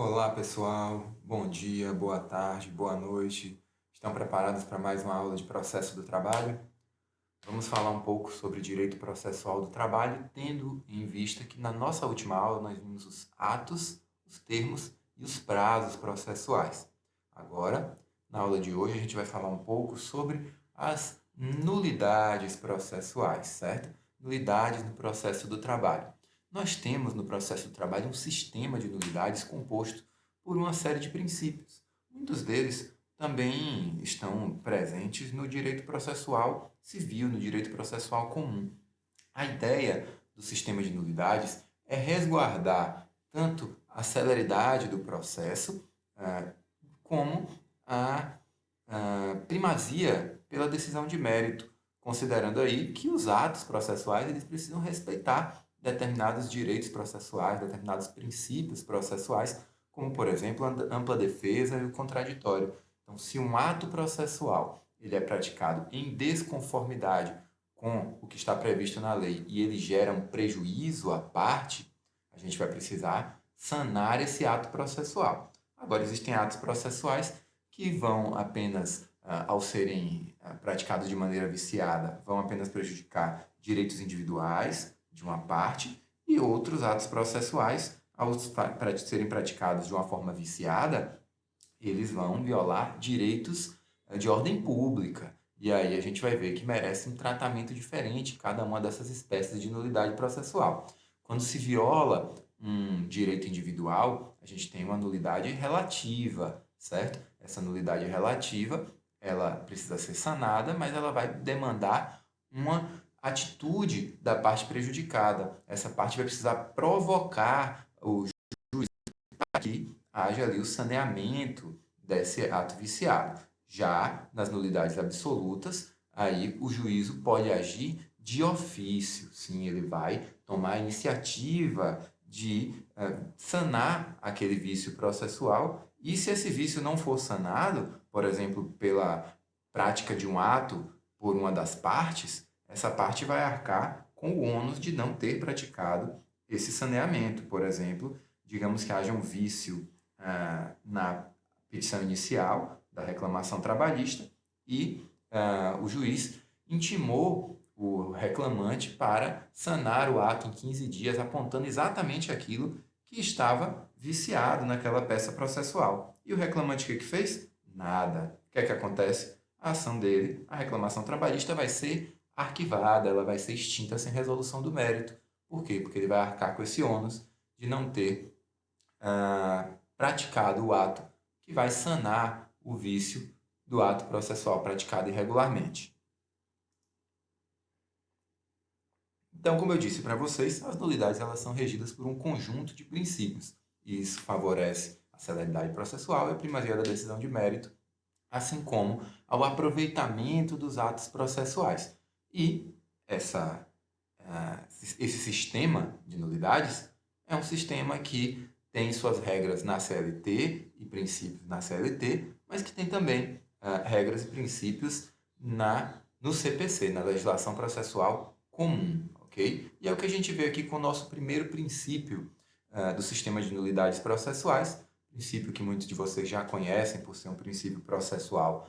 Olá, pessoal. Bom dia, boa tarde, boa noite. Estão preparados para mais uma aula de processo do trabalho? Vamos falar um pouco sobre direito processual do trabalho, tendo em vista que na nossa última aula nós vimos os atos, os termos e os prazos processuais. Agora, na aula de hoje, a gente vai falar um pouco sobre as nulidades processuais, certo? Nulidades no processo do trabalho. Nós temos no processo do trabalho um sistema de nulidades composto por uma série de princípios. Muitos deles também estão presentes no direito processual civil, no direito processual comum. A ideia do sistema de nulidades é resguardar tanto a celeridade do processo, como a primazia pela decisão de mérito, considerando aí que os atos processuais eles precisam respeitar determinados direitos processuais, determinados princípios processuais, como, por exemplo, a ampla defesa e o contraditório. Então, se um ato processual ele é praticado em desconformidade com o que está previsto na lei e ele gera um prejuízo à parte, a gente vai precisar sanar esse ato processual. Agora, existem atos processuais que vão apenas, ao serem praticados de maneira viciada, vão apenas prejudicar direitos individuais de uma parte e outros atos processuais, ao serem praticados de uma forma viciada, eles vão violar direitos de ordem pública. E aí a gente vai ver que merece um tratamento diferente cada uma dessas espécies de nulidade processual. Quando se viola um direito individual, a gente tem uma nulidade relativa, certo? Essa nulidade relativa, ela precisa ser sanada, mas ela vai demandar uma atitude da parte prejudicada. Essa parte vai precisar provocar o para que haja ali o saneamento desse ato viciado. Já nas nulidades absolutas, aí o juízo pode agir de ofício, sim, ele vai tomar a iniciativa de sanar aquele vício processual e se esse vício não for sanado, por exemplo, pela prática de um ato por uma das partes, essa parte vai arcar com o ônus de não ter praticado esse saneamento, por exemplo, digamos que haja um vício na petição inicial da reclamação trabalhista e o juiz intimou o reclamante para sanar o ato em 15 dias, apontando exatamente aquilo que estava viciado naquela peça processual. E o reclamante o que fez? Nada. O que é que acontece? A ação dele, a reclamação trabalhista, vai ser arquivada, ela vai ser extinta sem resolução do mérito. Por quê? Porque ele vai arcar com esse ônus de não ter praticado o ato que vai sanar o vício do ato processual praticado irregularmente. Então, como eu disse para vocês, as nulidades elas são regidas por um conjunto de princípios. E isso favorece a celeridade processual e a primazia da decisão de mérito, assim como ao aproveitamento dos atos processuais. E essa, esse sistema de nulidades é um sistema que tem suas regras na CLT e princípios na CLT, mas que tem também regras e princípios no CPC, na legislação processual comum, ok? E é o que a gente vê aqui com o nosso primeiro princípio do sistema de nulidades processuais, princípio que muitos de vocês já conhecem por ser um princípio processual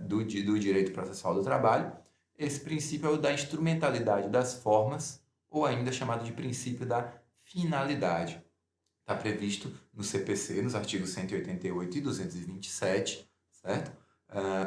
do direito processual do trabalho. Esse princípio é o da instrumentalidade das formas, ou ainda chamado de princípio da finalidade. Está previsto no CPC, nos artigos 188 e 227, certo?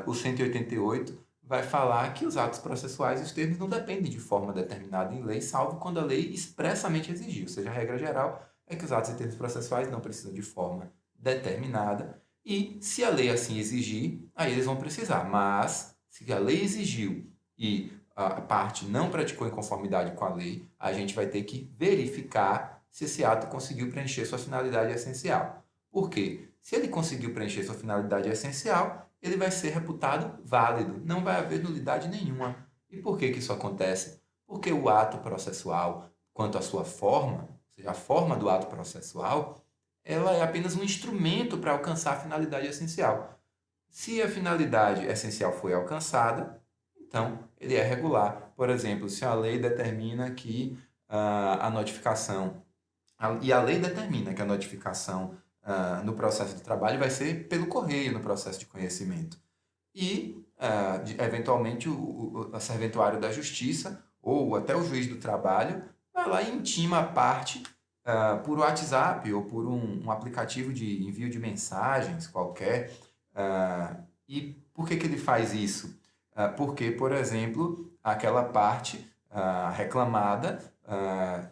O 188 vai falar que os atos processuais e os termos não dependem de forma determinada em lei, salvo quando a lei expressamente exigir. Ou seja, a regra geral é que os atos e termos processuais não precisam de forma determinada e, se a lei assim exigir, aí eles vão precisar. Mas, se a lei exigiu e a parte não praticou em conformidade com a lei, a gente vai ter que verificar se esse ato conseguiu preencher sua finalidade essencial. Por quê? Se ele conseguiu preencher sua finalidade essencial, ele vai ser reputado válido, não vai haver nulidade nenhuma. E por que isso acontece? Porque o ato processual, quanto à sua forma, ou seja, a forma do ato processual, ela é apenas um instrumento para alcançar a finalidade essencial. Se a finalidade essencial foi alcançada, então ele é regular. Por exemplo, se a lei determina que a notificação, e a lei determina que a notificação no processo de trabalho vai ser pelo correio no processo de conhecimento. E, eventualmente, o serventuário da justiça ou até o juiz do trabalho vai lá e intima a parte por WhatsApp ou por um aplicativo de envio de mensagens qualquer. E por que ele faz isso? Porque, por exemplo, aquela parte reclamada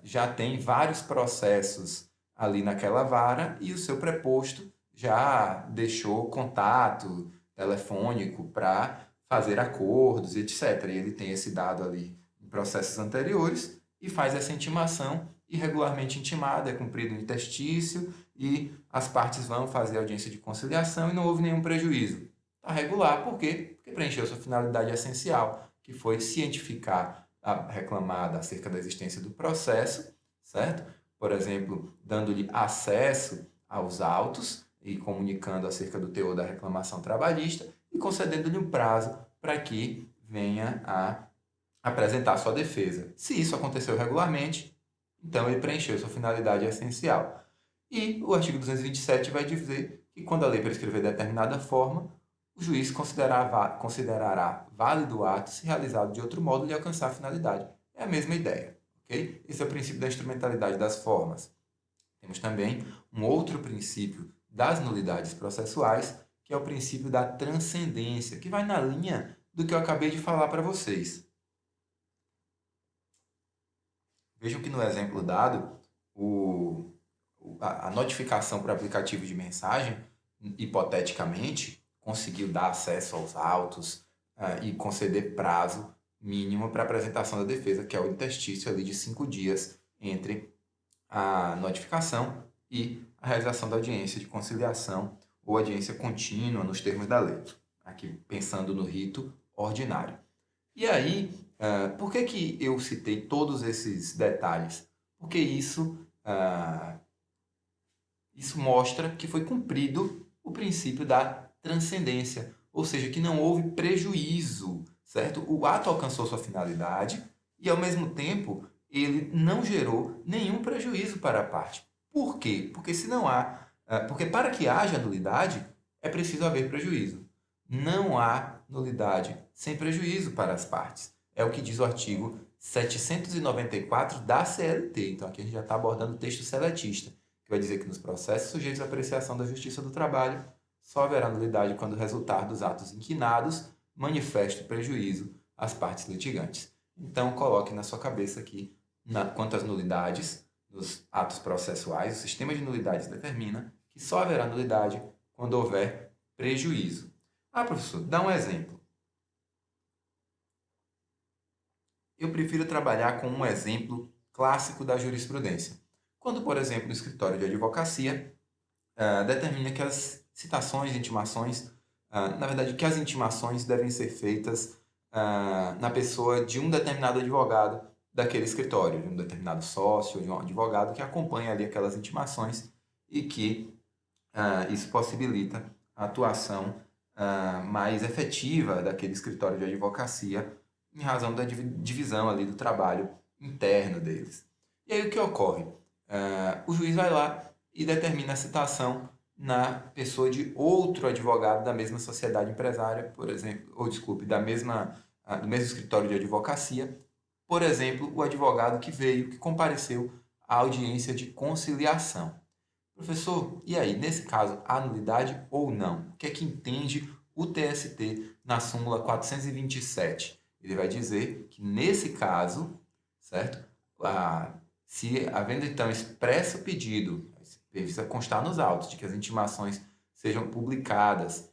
já tem vários processos ali naquela vara e o seu preposto já deixou contato telefônico para fazer acordos, etc. E ele tem esse dado ali em processos anteriores e faz essa intimação irregularmente intimada, é cumprido um interstício e as partes vão fazer audiência de conciliação e não houve nenhum prejuízo. Está regular, por quê? Porque preencheu sua finalidade essencial, que foi cientificar a reclamada acerca da existência do processo, certo? Por exemplo, dando-lhe acesso aos autos e comunicando acerca do teor da reclamação trabalhista e concedendo-lhe um prazo para que venha a apresentar sua defesa. Se isso aconteceu regularmente, então ele preencheu sua finalidade essencial. E o artigo 227 vai dizer que quando a lei prescrever determinada forma, o juiz considerará válido o ato se realizado de outro modo de alcançar a finalidade. É a mesma ideia, ok? Esse é o princípio da instrumentalidade das formas. Temos também um outro princípio das nulidades processuais, que é o princípio da transcendência, que vai na linha do que eu acabei de falar para vocês. Vejam que no exemplo dado, a notificação por aplicativo de mensagem, hipoteticamente, conseguiu dar acesso aos autos e conceder prazo mínimo para apresentação da defesa, que é o interstício ali de 5 dias entre a notificação e a realização da audiência de conciliação ou audiência contínua nos termos da lei, aqui pensando no rito ordinário. E aí, por que eu citei todos esses detalhes? Porque isso mostra que foi cumprido o princípio da transcendência, ou seja, que não houve prejuízo, certo? O ato alcançou sua finalidade e, ao mesmo tempo, ele não gerou nenhum prejuízo para a parte. Por quê? Porque para que haja nulidade, é preciso haver prejuízo. Não há nulidade sem prejuízo para as partes. É o que diz o artigo 794 da CLT. Então, aqui a gente já está abordando o texto seletista, que vai dizer que nos processos sujeitos à apreciação da Justiça do Trabalho, só haverá nulidade quando resultar dos atos inquinados manifeste prejuízo às partes litigantes. Então, coloque na sua cabeça aqui quanto às nulidades nos atos processuais, o sistema de nulidades determina que só haverá nulidade quando houver prejuízo. Professor, dá um exemplo. Eu prefiro trabalhar com um exemplo clássico da jurisprudência. Quando, por exemplo, o escritório de advocacia determina que as citações, intimações, na verdade, que as intimações devem ser feitas na pessoa de um determinado advogado daquele escritório, de um determinado sócio, de um advogado que acompanha ali aquelas intimações e que isso possibilita a atuação mais efetiva daquele escritório de advocacia em razão da divisão ali do trabalho interno deles. E aí o que ocorre? O juiz vai lá e determina a citação na pessoa de outro advogado da mesma sociedade empresária, por exemplo, ou desculpe, do mesmo escritório de advocacia, por exemplo, o advogado que compareceu à audiência de conciliação. Professor, e aí, nesse caso, há nulidade ou não? O que é que entende o TST na súmula 427? Ele vai dizer que nesse caso, certo? Se havendo então expresso pedido, precisa constar nos autos de que as intimações sejam publicadas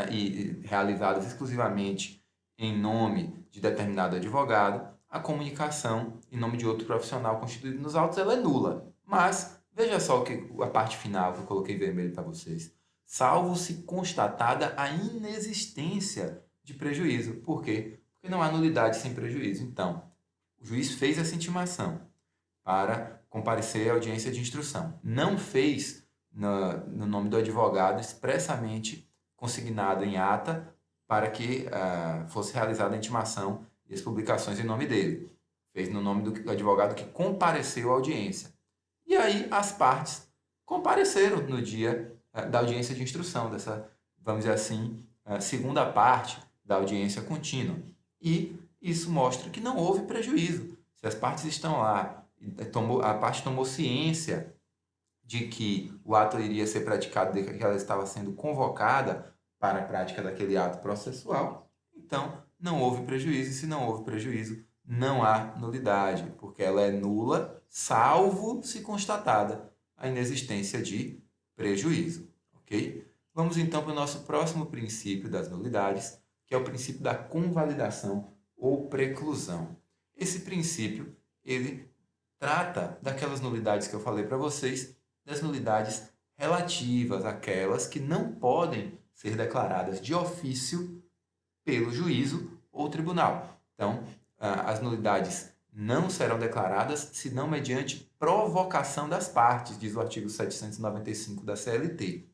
e realizadas exclusivamente em nome de determinado advogado, a comunicação em nome de outro profissional constituído nos autos ela é nula. Mas veja só a parte final que eu coloquei vermelho para vocês. Salvo se constatada a inexistência de prejuízo. Por quê? Porque não há nulidade sem prejuízo. Então, o juiz fez essa intimação para comparecer à audiência de instrução. Não fez no nome do advogado expressamente consignado em ata para que fosse realizada a intimação e as publicações em nome dele. Fez no nome do advogado que compareceu à audiência. E aí as partes compareceram no dia da audiência de instrução, dessa, vamos dizer assim, segunda parte da audiência contínua. E isso mostra que não houve prejuízo. Se as partes estão lá, a parte tomou ciência de que o ato iria ser praticado, de que ela estava sendo convocada para a prática daquele ato processual, então não houve prejuízo, e se não houve prejuízo, não há nulidade, porque ela é nula, salvo se constatada a inexistência de prejuízo, ok? Vamos então para o nosso próximo princípio das nulidades, que é o princípio da convalidação ou preclusão. Esse princípio, ele trata daquelas nulidades que eu falei para vocês, das nulidades relativas, aquelas que não podem ser declaradas de ofício pelo juízo ou tribunal. Então, as nulidades não serão declaradas senão mediante provocação das partes, diz o artigo 795 da CLT.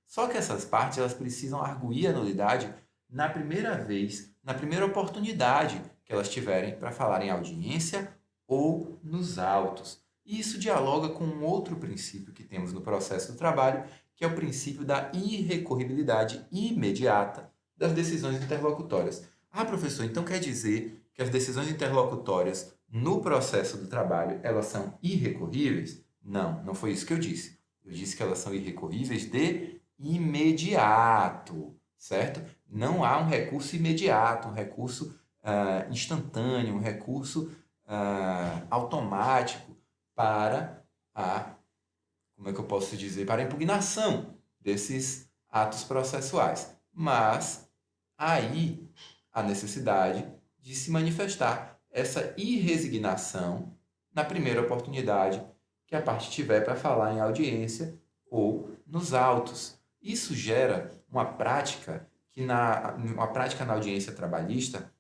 Só que essas partes elas precisam arguir a nulidade na primeira vez, na primeira oportunidade que elas tiverem para falar em audiência ou nos autos. E isso dialoga com um outro princípio que temos no processo do trabalho, que é o princípio da irrecorribilidade imediata das decisões interlocutórias. Ah, professor, então quer dizer que as decisões interlocutórias no processo do trabalho, elas são irrecorríveis? Não, não foi isso que eu disse. Eu disse que elas são irrecorríveis de imediato, certo? Não há um recurso imediato, um recurso instantâneo, um recurso automático para como é que eu posso dizer, para a impugnação desses atos processuais. Mas aí a necessidade de se manifestar essa irresignação na primeira oportunidade que a parte tiver para falar em audiência ou nos autos. Isso gera uma prática uma prática na audiência trabalhista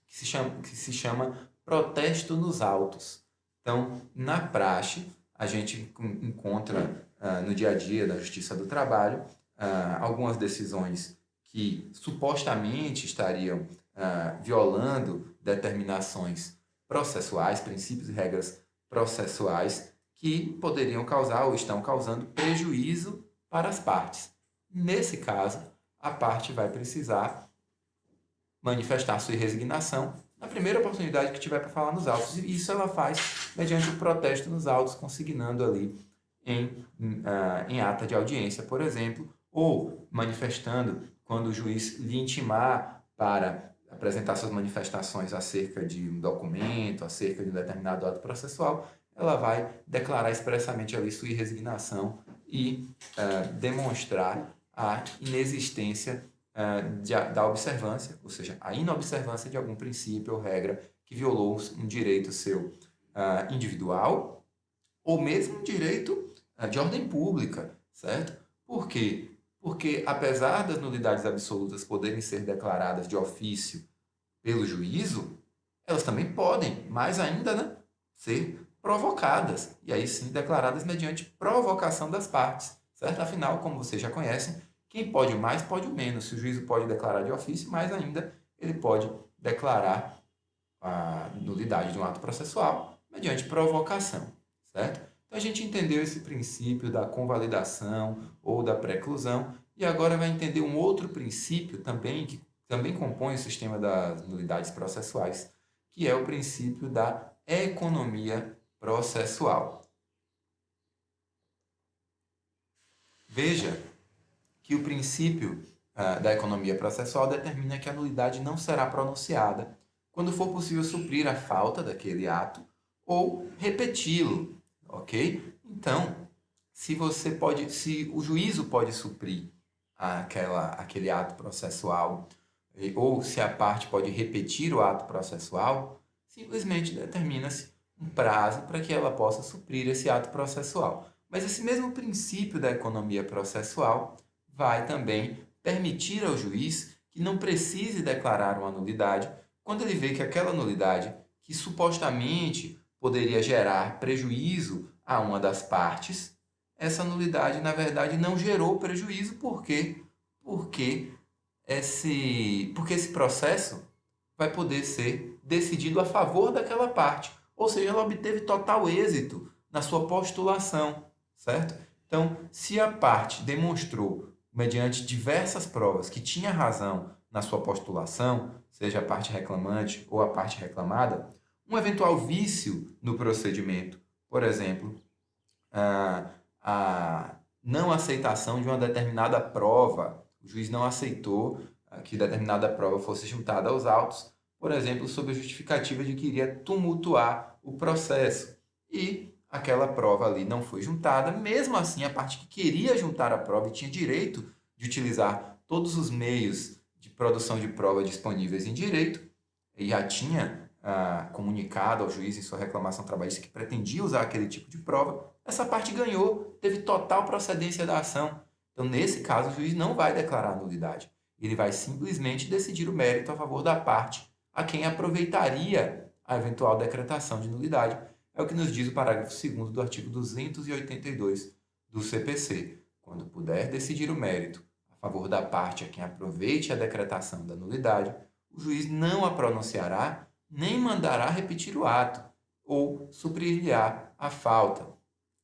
que se chama protesto nos autos. Então, na praxe, a gente encontra no dia a dia da Justiça do Trabalho algumas decisões que supostamente estariam violando determinações processuais, princípios e regras processuais que poderiam causar ou estão causando prejuízo para as partes. Nesse caso, a parte vai precisar manifestar sua resignação na primeira oportunidade que tiver para falar nos autos. E isso ela faz mediante o protesto nos autos, consignando ali em ata de audiência, por exemplo, ou manifestando quando o juiz lhe intimar para apresentar suas manifestações acerca de um documento, acerca de um determinado ato processual, ela vai declarar expressamente ali sua resignação e demonstrar a inexistência da observância, ou seja, a inobservância de algum princípio ou regra que violou um direito seu individual ou mesmo um direito de ordem pública, certo? Por quê? Porque apesar das nulidades absolutas poderem ser declaradas de ofício pelo juízo, elas também podem, mais ainda, né, ser provocadas, e aí sim declaradas mediante provocação das partes, certo? Afinal, como vocês já conhecem, quem pode o mais, pode o menos. Se o juízo pode declarar de ofício, mais ainda, ele pode declarar a nulidade de um ato processual mediante provocação, certo? Então, a gente entendeu esse princípio da convalidação ou da preclusão e agora vai entender um outro princípio também, que também compõe o sistema das nulidades processuais, que é o princípio da economia processual. Veja que o princípio da economia processual determina que a nulidade não será pronunciada quando for possível suprir a falta daquele ato ou repeti-lo, ok? Então, se o juízo pode suprir aquele ato processual ou se a parte pode repetir o ato processual, simplesmente determina-se um prazo para que ela possa suprir esse ato processual. Mas esse mesmo princípio da economia processual vai também permitir ao juiz que não precise declarar uma nulidade quando ele vê que aquela nulidade, que supostamente poderia gerar prejuízo a uma das partes, essa nulidade, na verdade, não gerou prejuízo. Por quê? Porque esse processo vai poder ser decidido a favor daquela parte. Ou seja, ela obteve total êxito na sua postulação, certo? Então, se a parte demonstrou, mediante diversas provas, que tinha razão na sua postulação, seja a parte reclamante ou a parte reclamada, um eventual vício no procedimento, por exemplo, a não aceitação de uma determinada prova, o juiz não aceitou que determinada prova fosse juntada aos autos, por exemplo, sob a justificativa de que iria tumultuar o processo. E aquela prova ali não foi juntada, mesmo assim, a parte que queria juntar a prova e tinha direito de utilizar todos os meios de produção de prova disponíveis em direito, e já tinha comunicado ao juiz em sua reclamação trabalhista que pretendia usar aquele tipo de prova, essa parte ganhou, teve total procedência da ação. Então, nesse caso, o juiz não vai declarar nulidade. Ele vai simplesmente decidir o mérito a favor da parte a quem aproveitaria a eventual decretação de nulidade. É o que nos diz o parágrafo 2º do artigo 282 do CPC. Quando puder decidir o mérito a favor da parte a quem aproveite a decretação da nulidade, o juiz não a pronunciará nem mandará repetir o ato ou suprir-lhe-á a falta,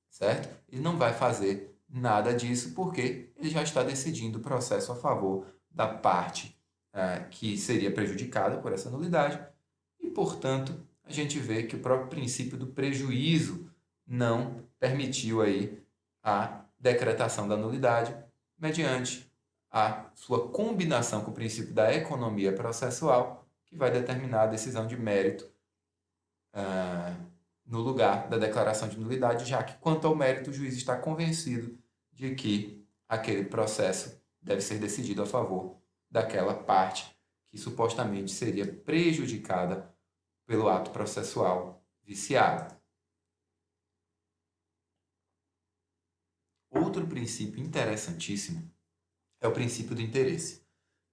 certo? Ele não vai fazer nada disso porque ele já está decidindo o processo a favor da parte que seria prejudicada por essa nulidade e, portanto, a gente vê que o próprio princípio do prejuízo não permitiu aí a decretação da nulidade mediante a sua combinação com o princípio da economia processual, que vai determinar a decisão de mérito no lugar da declaração de nulidade, já que, quanto ao mérito, o juiz está convencido de que aquele processo deve ser decidido a favor daquela parte que supostamente seria prejudicada pelo ato processual viciado. Outro princípio interessantíssimo é o princípio do interesse.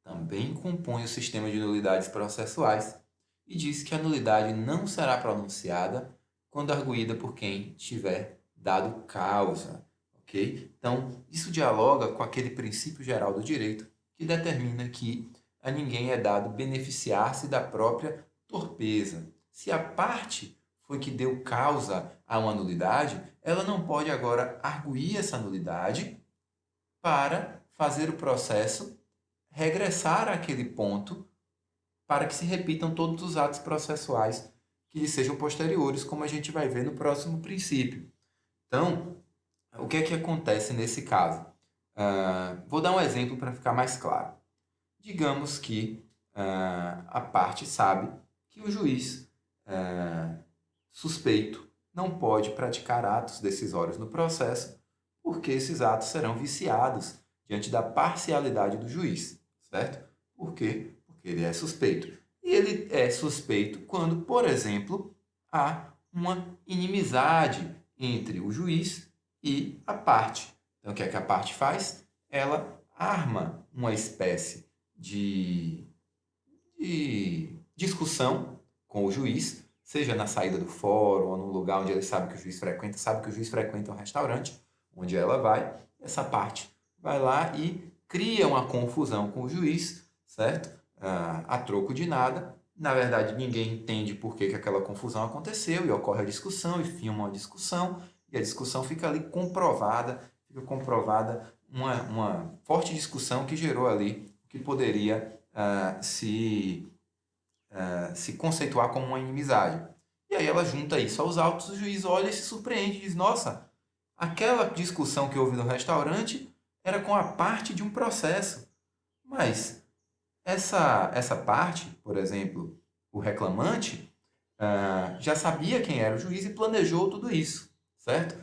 Também compõe o sistema de nulidades processuais e diz que a nulidade não será pronunciada quando arguída por quem tiver dado causa, ok? Então, isso dialoga com aquele princípio geral do direito que determina que a ninguém é dado beneficiar-se da própria torpeza. Se a parte foi que deu causa a uma nulidade, ela não pode agora arguir essa nulidade para fazer o processo regressar àquele ponto para que se repitam todos os atos processuais que lhe sejam posteriores, como a gente vai ver no próximo princípio. Então, o que é que acontece nesse caso? Vou dar um exemplo para ficar mais claro. Digamos que a parte sabe que o juiz suspeito não pode praticar atos decisórios no processo, porque esses atos serão viciados diante da parcialidade do juiz, certo? Por quê? Porque ele é suspeito. E ele é suspeito quando, por exemplo, há uma inimizade entre o juiz e a parte. Então, o que é que a parte faz? Ela arma uma espécie de discussão com o juiz, seja na saída do fórum ou num lugar onde ele sabe que o juiz frequenta um restaurante, onde ela vai, essa parte vai lá e cria uma confusão com o juiz, certo? A troco de nada. Na verdade, ninguém entende por que aquela confusão aconteceu e ocorre a discussão e filma a discussão e a discussão fica ali fica comprovada uma forte discussão que gerou ali o que poderia se conceituar como uma inimizade. E aí ela junta isso aos autos, o juiz olha e se surpreende e diz, nossa, aquela discussão que houve no restaurante era com a parte de um processo. Mas essa parte, por exemplo, o reclamante, já sabia quem era o juiz e planejou tudo isso, certo?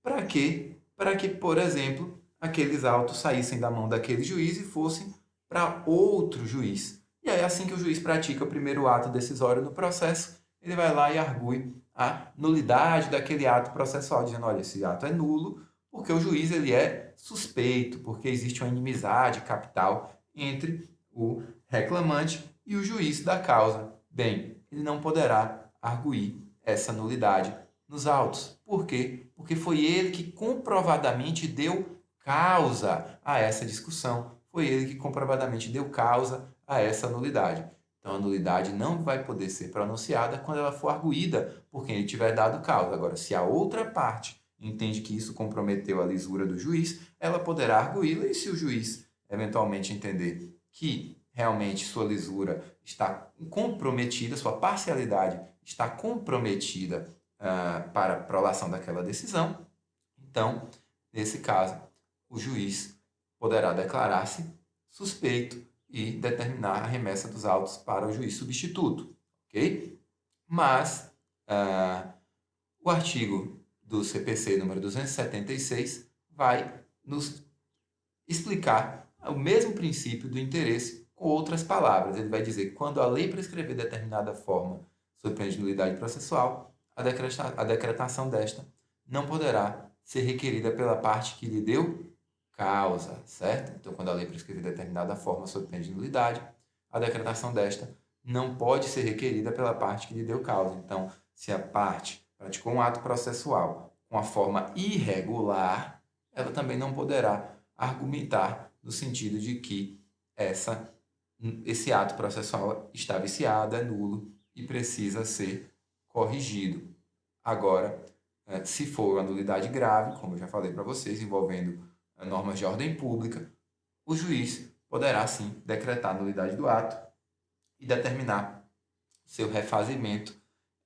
Para quê? Para que, por exemplo, aqueles autos saíssem da mão daquele juiz e fossem para outro juiz. E aí, assim que o juiz pratica o primeiro ato decisório no processo, ele vai lá e argue a nulidade daquele ato processual, dizendo, olha, esse ato é nulo, porque o juiz ele é suspeito, porque existe uma inimizade capital entre o reclamante e o juiz da causa. Bem, ele não poderá arguir essa nulidade nos autos. Por quê? Porque foi ele que comprovadamente deu causa a essa discussão. Foi ele que comprovadamente deu causa a essa nulidade. Então, a nulidade não vai poder ser pronunciada quando ela for arguída por quem ele tiver dado causa. Agora, se a outra parte entende que isso comprometeu a lisura do juiz, ela poderá arguí-la, e se o juiz eventualmente entender que realmente sua lisura está comprometida, sua parcialidade está comprometida para a prolação daquela decisão, então, nesse caso, o juiz poderá declarar-se suspeito e determinar a remessa dos autos para o juiz substituto, ok? Mas o artigo do CPC número 276 vai nos explicar o mesmo princípio do interesse com outras palavras. Ele vai dizer que quando a lei prescrever determinada forma sob pena de nulidade processual, a decretação desta não poderá ser requerida pela parte que lhe deu causa, certo? Então, quando a lei prescrever determinada forma sob pena de nulidade, a decretação desta não pode ser requerida pela parte que lhe deu causa. Então, se a parte praticou um ato processual com a forma irregular, ela também não poderá argumentar no sentido de que esse ato processual está viciado, é nulo e precisa ser corrigido. Agora, se for uma nulidade grave, como eu já falei para vocês, envolvendo normas de ordem pública, o juiz poderá sim decretar a nulidade do ato e determinar seu refazimento,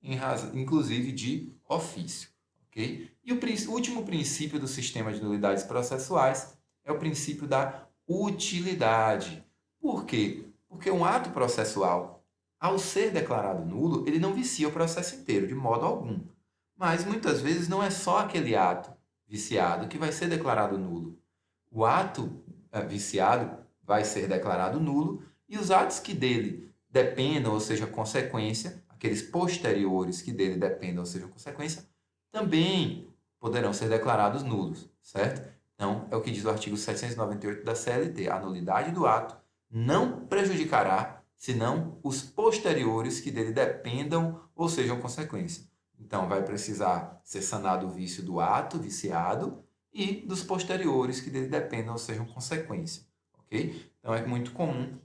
inclusive de ofício. Okay? E o último princípio do sistema de nulidades processuais é o princípio da utilidade. Por quê? Porque um ato processual, ao ser declarado nulo, ele não vicia o processo inteiro, de modo algum. Mas muitas vezes não é só aquele ato viciado que vai ser declarado nulo. O ato viciado vai ser declarado nulo e os atos que dele dependam, ou seja, consequência, aqueles posteriores que dele dependam, ou seja, consequência, também poderão ser declarados nulos, certo? Então, é o que diz o artigo 798 da CLT. A nulidade do ato não prejudicará, senão os posteriores que dele dependam ou sejam consequência. Então, vai precisar ser sanado o vício do ato viciado e dos posteriores que dele dependam ou sejam consequência, ok? Então, é muito comum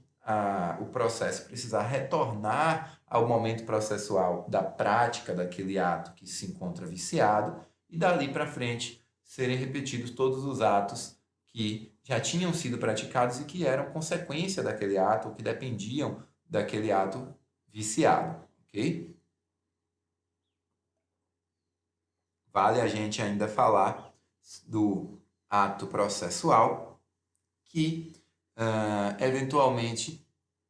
o processo precisar retornar ao momento processual da prática daquele ato que se encontra viciado e dali para frente serem repetidos todos os atos que já tinham sido praticados e que eram consequência daquele ato ou que dependiam daquele ato viciado, ok? Vale a gente ainda falar do ato processual que eventualmente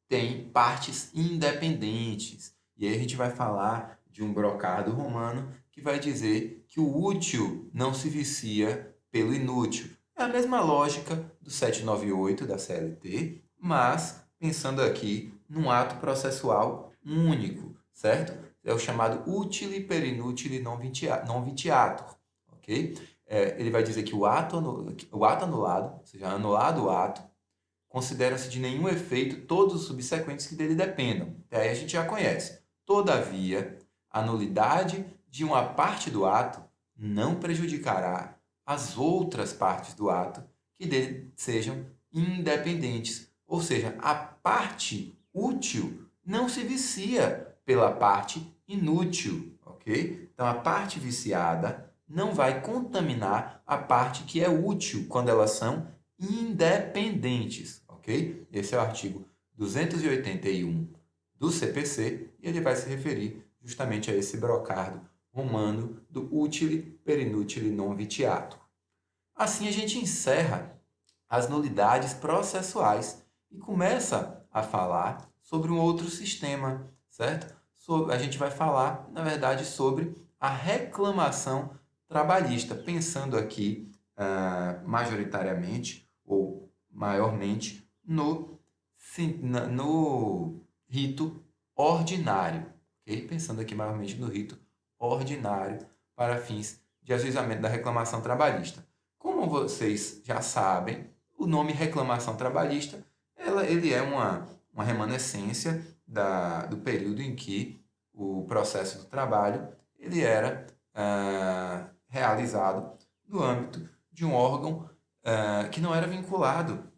tem partes independentes. E aí a gente vai falar de um brocado romano que vai dizer que o útil não se vicia pelo inútil. É a mesma lógica do 798 da CLT, mas pensando aqui num ato processual único, certo? É o chamado utile per inutile non vitiatur, ok? Ele vai dizer que o ato anulado, ou seja, anulado o ato, considera-se de nenhum efeito todos os subsequentes que dele dependam. Até aí a gente já conhece. Todavia, a nulidade de uma parte do ato não prejudicará as outras partes do ato que dele sejam independentes. Ou seja, a parte útil não se vicia pela parte inútil, ok? Então, a parte viciada não vai contaminar a parte que é útil quando elas são independentes, ok? Esse é o artigo 281 do CPC e ele vai se referir justamente a esse brocardo romano do utile per inutile non vitiatur. Assim a gente encerra as nulidades processuais e começa a falar sobre um outro sistema, certo? A gente vai falar, na verdade, sobre a reclamação trabalhista, pensando aqui majoritariamente ou maiormente no rito ordinário, ok? Pensando aqui maiormente no rito ordinário para fins de ajuizamento da reclamação trabalhista. Como vocês já sabem, o nome reclamação trabalhista ele é uma remanescência do período em que o processo do trabalho ele era realizado no âmbito de um órgão que não era vinculado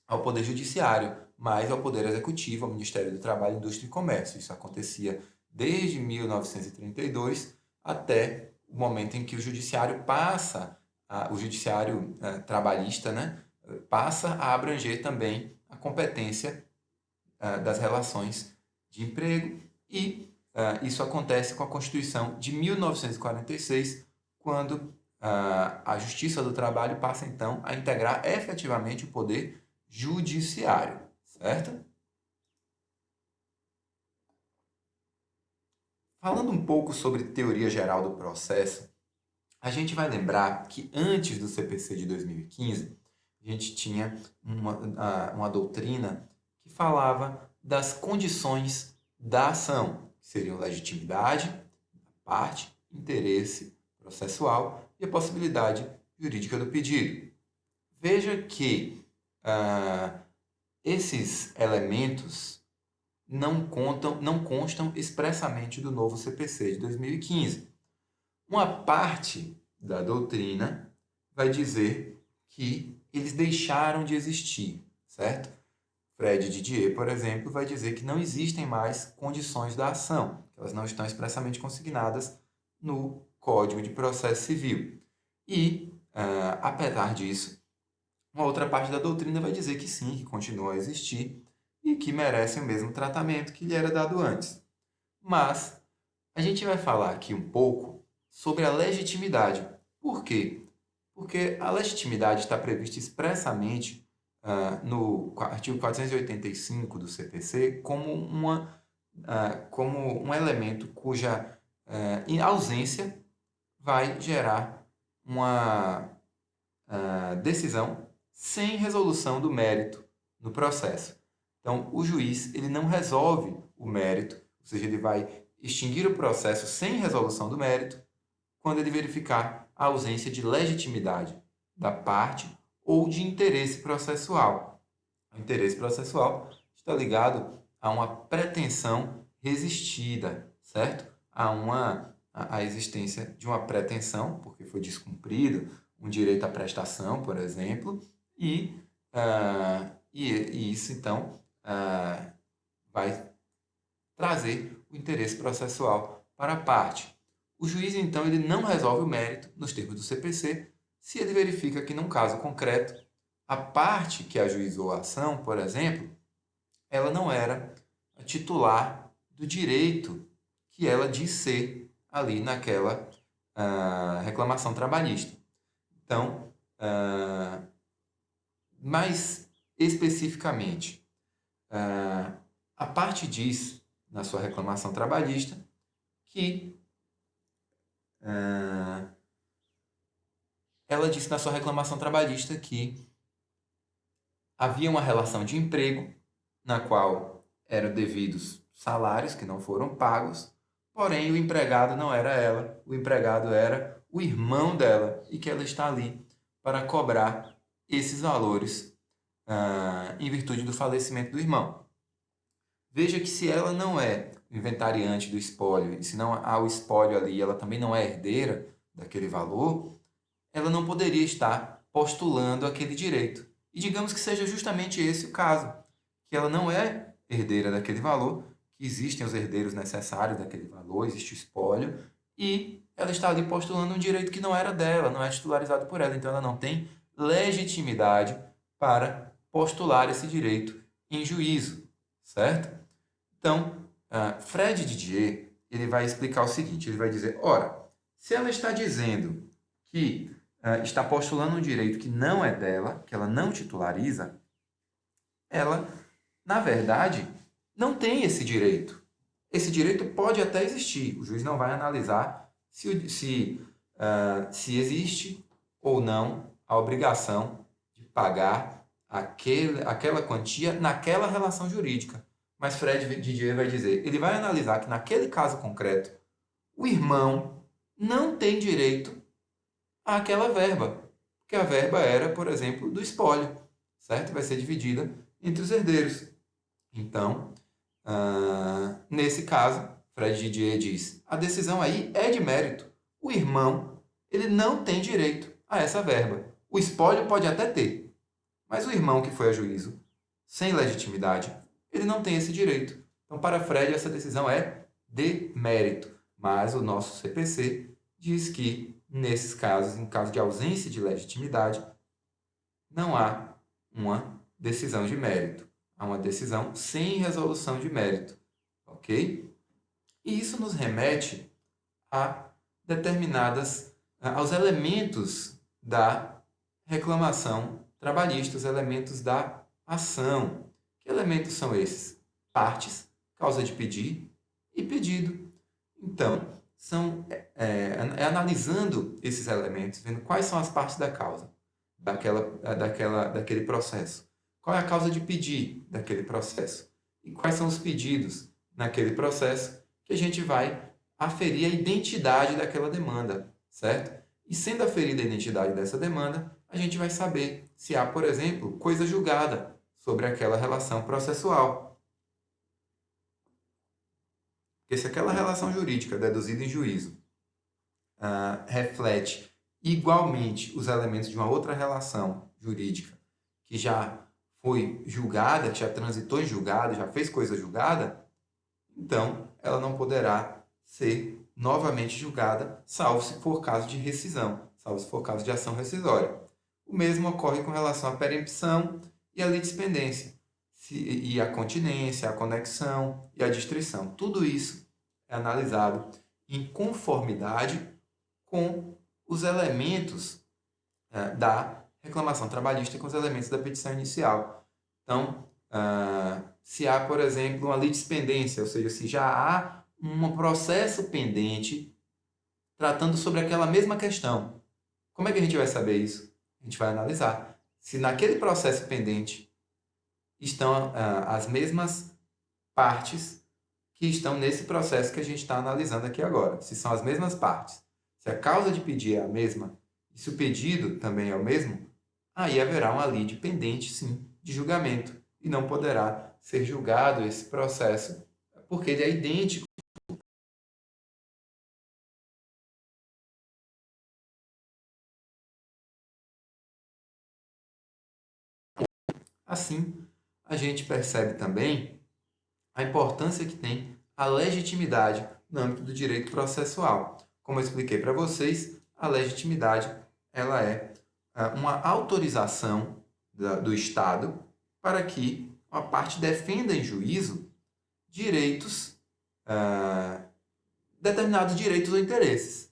ao Poder Judiciário, mas ao Poder Executivo, ao Ministério do Trabalho, Indústria e Comércio. Isso acontecia desde 1932 até o momento em que o judiciário passa, o judiciário trabalhista, né, passa a abranger também a competência das relações de emprego e isso acontece com a Constituição de 1946, quando a Justiça do Trabalho passa então a integrar efetivamente o poder judiciário, certo? Falando um pouco sobre teoria geral do processo, a gente vai lembrar que antes do CPC de 2015, a gente tinha uma doutrina que falava das condições da ação, que seriam legitimidade, parte, interesse processual e a possibilidade jurídica do pedido. Veja que esses elementos não constam expressamente do novo CPC de 2015. Uma parte da doutrina vai dizer que eles deixaram de existir, certo? Fred Didier, por exemplo, vai dizer que não existem mais condições da ação, que elas não estão expressamente consignadas no Código de Processo Civil. E, apesar disso, uma outra parte da doutrina vai dizer que sim, que continuam a existir e que merecem o mesmo tratamento que lhe era dado antes. Mas a gente vai falar aqui um pouco sobre a legitimidade. Por quê? Porque a legitimidade está prevista expressamente no artigo 485 do CPC como um elemento cuja ausência vai gerar uma decisão sem resolução do mérito no processo. Então, o juiz ele não resolve o mérito, ou seja, ele vai extinguir o processo sem resolução do mérito quando ele verificar a ausência de legitimidade da parte ou de interesse processual. O interesse processual está ligado a uma pretensão resistida, certo? A existência de uma pretensão, porque foi descumprido um direito à prestação, por exemplo, e isso, então, vai trazer o interesse processual para a parte. O juiz, então, ele não resolve o mérito nos termos do CPC se ele verifica que, num caso concreto, a parte que ajuizou a ação, por exemplo, ela não era a titular do direito que ela diz ser ali naquela reclamação trabalhista. Então, mais especificamente, a parte diz na sua reclamação trabalhista que ela disse na sua reclamação trabalhista que havia uma relação de emprego na qual eram devidos salários que não foram pagos, porém o empregado não era ela, o empregado era o irmão dela e que ela está ali para cobrar esses valores em virtude do falecimento do irmão. Veja que se ela não é inventariante do espólio e se não há o espólio ali, ela também não é herdeira daquele valor, ela não poderia estar postulando aquele direito. E digamos que seja justamente esse o caso, que ela não é herdeira daquele valor, que existem os herdeiros necessários daquele valor, existe o espólio, e ela está ali postulando um direito que não era dela, não é titularizado por ela, então ela não tem legitimidade para postular esse direito em juízo, certo? Então, Fred Didier ele vai explicar o seguinte, ele vai dizer, ora, se ela está dizendo que está postulando um direito que não é dela, que ela não titulariza, ela, na verdade, não tem esse direito. Esse direito pode até existir. O juiz não vai analisar se existe ou não a obrigação de pagar aquela quantia naquela relação jurídica. Mas Fred Didier vai dizer, ele vai analisar que naquele caso concreto, o irmão não tem direito àquela verba, porque a verba era, por exemplo, do espólio, certo? Vai ser dividida entre os herdeiros. Então, nesse caso, Fred Didier diz, a decisão aí é de mérito. O irmão, ele não tem direito a essa verba. O espólio pode até ter, mas o irmão que foi a juízo, sem legitimidade, ele não tem esse direito. Então, para Fred, essa decisão é de mérito. Mas o nosso CPC diz que, nesses casos, em caso de ausência de legitimidade, não há uma decisão de mérito. Há uma decisão sem resolução de mérito, ok? E isso nos remete a aos elementos da reclamação trabalhista, os elementos da ação. Que elementos são esses? Partes, causa de pedir e pedido. Então, analisando esses elementos, vendo quais são as partes da causa daquele processo. Qual é a causa de pedir daquele processo? E quais são os pedidos naquele processo que a gente vai aferir a identidade daquela demanda, certo? E sendo aferida a identidade dessa demanda, a gente vai saber se há, por exemplo, coisa julgada sobre aquela relação processual. Porque se aquela relação jurídica deduzida em juízo reflete igualmente os elementos de uma outra relação jurídica que já foi julgada, que já transitou em julgado, já fez coisa julgada, então ela não poderá ser novamente julgada, salvo se for caso de rescisão, salvo se for caso de ação rescisória. O mesmo ocorre com relação à perempção e à litispendência, e a continência, a conexão e a distrição. Tudo isso é analisado em conformidade com os elementos da reclamação trabalhista e com os elementos da petição inicial. Então, se há, por exemplo, uma litispendência, ou seja, se já há um processo pendente tratando sobre aquela mesma questão, como é que a gente vai saber isso? A gente vai analisar se naquele processo pendente estão as mesmas partes que estão nesse processo que a gente está analisando aqui agora. Se são as mesmas partes. Se a causa de pedir é a mesma, e se o pedido também é o mesmo, aí haverá uma lide pendente, sim, de julgamento, e não poderá ser julgado esse processo, porque ele é idêntico. Assim, a gente percebe também a importância que tem a legitimidade no âmbito do direito processual. Como eu expliquei para vocês, a legitimidade ela é uma autorização do Estado para que a parte defenda em juízo direitos, determinados direitos ou interesses,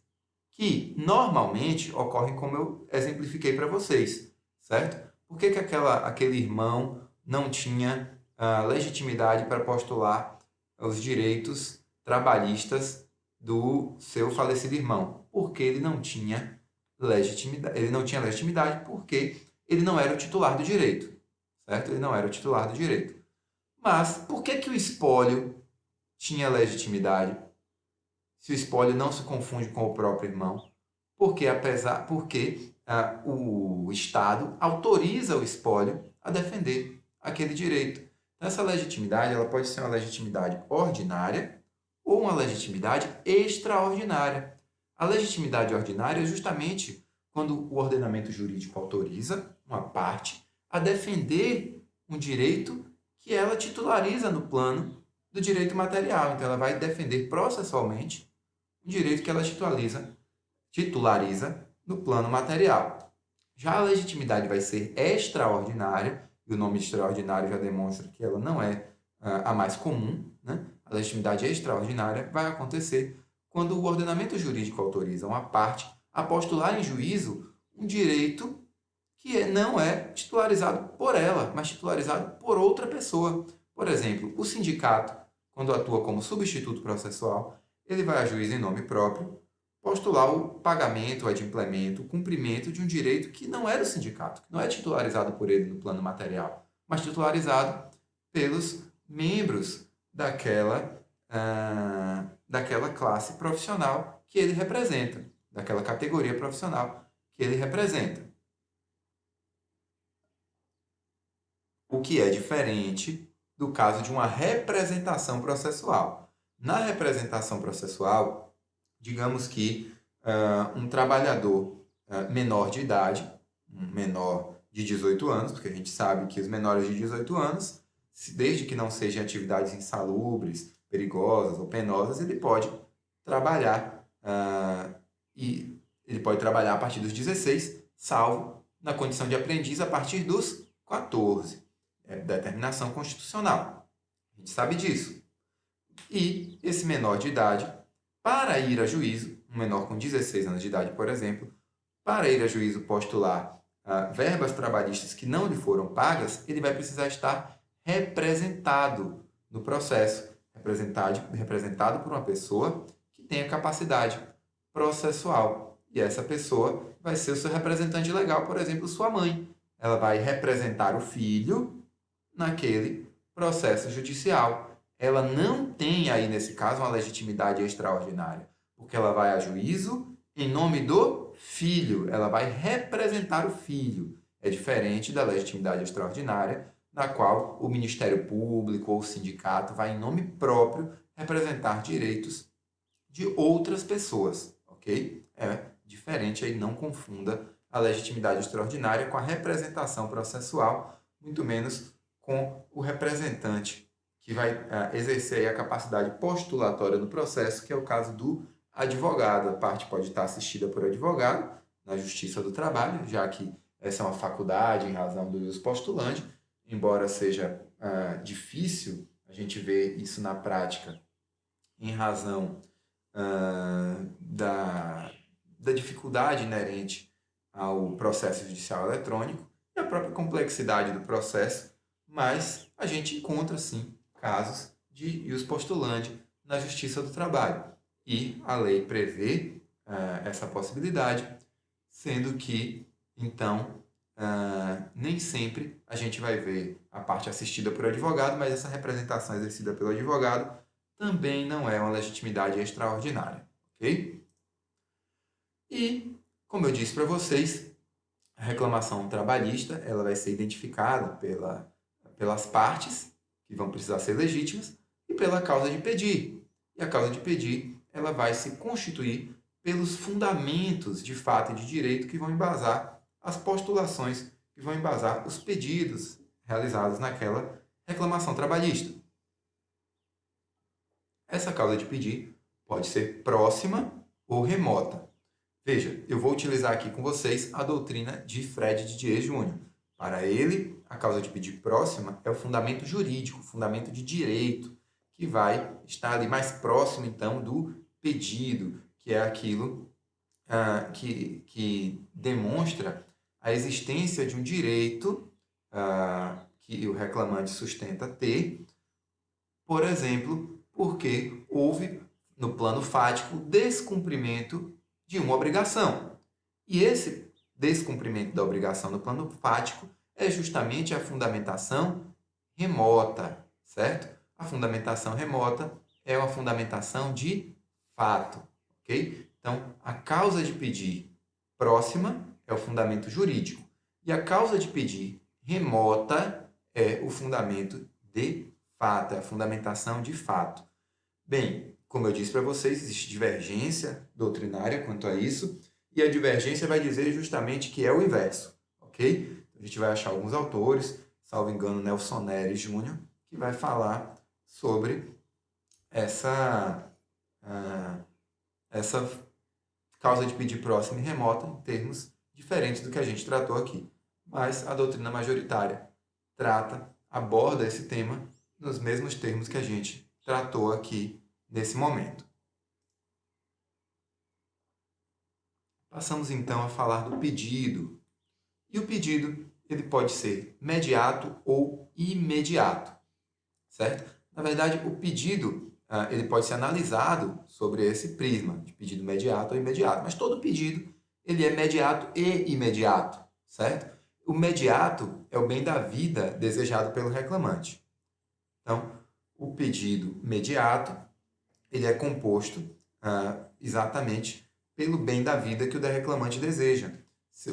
que normalmente ocorrem como eu exemplifiquei para vocês, certo? Por que aquele irmão não tinha legitimidade para postular os direitos trabalhistas do seu falecido irmão? Porque ele não tinha legitimidade porque ele não era o titular do direito, certo? Ele não era o titular do direito. Mas por que o espólio tinha legitimidade se o espólio não se confunde com o próprio irmão? Porque o Estado autoriza o espólio a defender aquele direito. Então, essa legitimidade ela pode ser uma legitimidade ordinária ou uma legitimidade extraordinária. A legitimidade ordinária é justamente quando o ordenamento jurídico autoriza uma parte a defender um direito que ela titulariza no plano do direito material. Então, ela vai defender processualmente um direito que ela titulariza no plano material. Já a legitimidade vai ser extraordinária, e o nome extraordinário já demonstra que ela não é a mais comum, né? A legitimidade extraordinária vai acontecer quando o ordenamento jurídico autoriza uma parte a postular em juízo um direito que não é titularizado por ela, mas titularizado por outra pessoa. Por exemplo, o sindicato, quando atua como substituto processual, ele vai a juízo em nome próprio postular o pagamento, o adimplemento, o cumprimento de um direito que não é do sindicato, que não é titularizado por ele no plano material, mas titularizado pelos membros daquela classe profissional que ele representa, daquela categoria profissional que ele representa. O que é diferente do caso de uma representação processual. Na representação processual, digamos que um trabalhador menor de idade, um menor de 18 anos, porque a gente sabe que os menores de 18 anos, desde que não sejam atividades insalubres, perigosas ou penosas, ele pode trabalhar e ele pode trabalhar a partir dos 16, salvo na condição de aprendiz a partir dos 14. É determinação constitucional. A gente sabe disso. E esse menor de idade, para ir a juízo, um menor com 16 anos de idade, por exemplo, para ir a juízo postular verbas trabalhistas que não lhe foram pagas, ele vai precisar estar representado no processo, representado por uma pessoa que tenha capacidade processual. E essa pessoa vai ser o seu representante legal, por exemplo, sua mãe. Ela vai representar o filho naquele processo judicial. Ela não tem aí, nesse caso, uma legitimidade extraordinária, porque ela vai a juízo em nome do filho, ela vai representar o filho. É diferente da legitimidade extraordinária, na qual o Ministério Público ou o sindicato vai, em nome próprio, representar direitos de outras pessoas, ok? É diferente, aí não confunda a legitimidade extraordinária com a representação processual, muito menos com o representante que vai exercer a capacidade postulatória no processo, que é o caso do advogado. A parte pode estar assistida por advogado na Justiça do Trabalho, já que essa é uma faculdade em razão do ius postulandi, embora seja difícil a gente ver isso na prática em razão da dificuldade inerente ao processo judicial eletrônico e a própria complexidade do processo, mas a gente encontra, sim, casos de ius postulandi na Justiça do Trabalho. E a lei prevê essa possibilidade, sendo que, então, nem sempre a gente vai ver a parte assistida por advogado, mas essa representação exercida pelo advogado também não é uma legitimidade extraordinária, ok? E, como eu disse para vocês, a reclamação trabalhista ela vai ser identificada pelas partes, que vão precisar ser legítimas, e pela causa de pedir. E a causa de pedir ela vai se constituir pelos fundamentos de fato e de direito que vão embasar as postulações, que vão embasar os pedidos realizados naquela reclamação trabalhista. Essa causa de pedir pode ser próxima ou remota. Veja, eu vou utilizar aqui com vocês a doutrina de Fred Didier Júnior. Para ele, a causa de pedir próxima é o fundamento jurídico, o fundamento de direito, que vai estar ali mais próximo, então, do pedido, que é aquilo que demonstra a existência de um direito que o reclamante sustenta ter, por exemplo, porque houve, no plano fático, descumprimento de uma obrigação. E esse descumprimento da obrigação no plano fático é justamente a fundamentação remota, certo? A fundamentação remota é uma fundamentação de fato, ok? Então, a causa de pedir próxima é o fundamento jurídico e a causa de pedir remota é o fundamento de fato, é a fundamentação de fato. Bem, como eu disse para vocês, existe divergência doutrinária quanto a isso, e a divergência vai dizer justamente que é o inverso, ok? A gente vai achar alguns autores, salvo engano, Nelson Nery Júnior, que vai falar sobre essa causa de pedir próxima e remota em termos diferentes do que a gente tratou aqui. Mas a doutrina majoritária aborda esse tema nos mesmos termos que a gente tratou aqui nesse momento. Passamos então a falar do pedido. E o pedido ele pode ser mediato ou imediato, certo? Na verdade, o pedido ele pode ser analisado sobre esse prisma de pedido mediato ou imediato, mas todo pedido ele é mediato e imediato, certo? O mediato é o bem da vida desejado pelo reclamante. Então, o pedido mediato ele é composto exatamente pelo bem da vida que o reclamante deseja.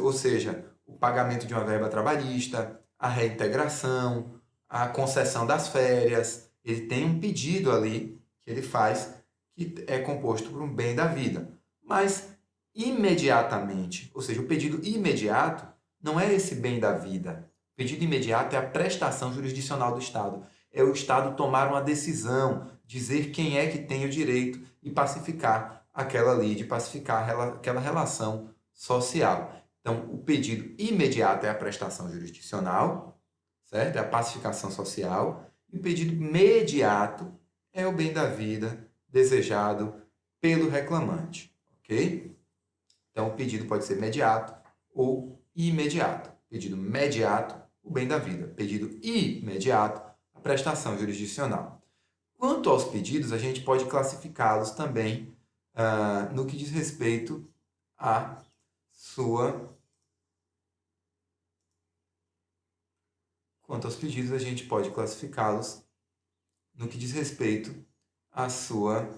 Ou seja, o pagamento de uma verba trabalhista, a reintegração, a concessão das férias. Ele tem um pedido ali que ele faz que é composto por um bem da vida. Mas imediatamente, ou seja, o pedido imediato não é esse bem da vida. O pedido imediato é a prestação jurisdicional do Estado. É o Estado tomar uma decisão, dizer quem é que tem o direito e pacificar aquela ali de pacificar aquela relação social. Então, o pedido imediato é a prestação jurisdicional, certo? É a pacificação social. E o pedido imediato é o bem da vida desejado pelo reclamante, ok? Então, o pedido pode ser imediato ou imediato. Pedido imediato, o bem da vida. Pedido imediato, a prestação jurisdicional. Quanto aos pedidos, a gente pode classificá-los também no que diz respeito à sua... Quanto aos pedidos, a gente pode classificá-los no que diz respeito à sua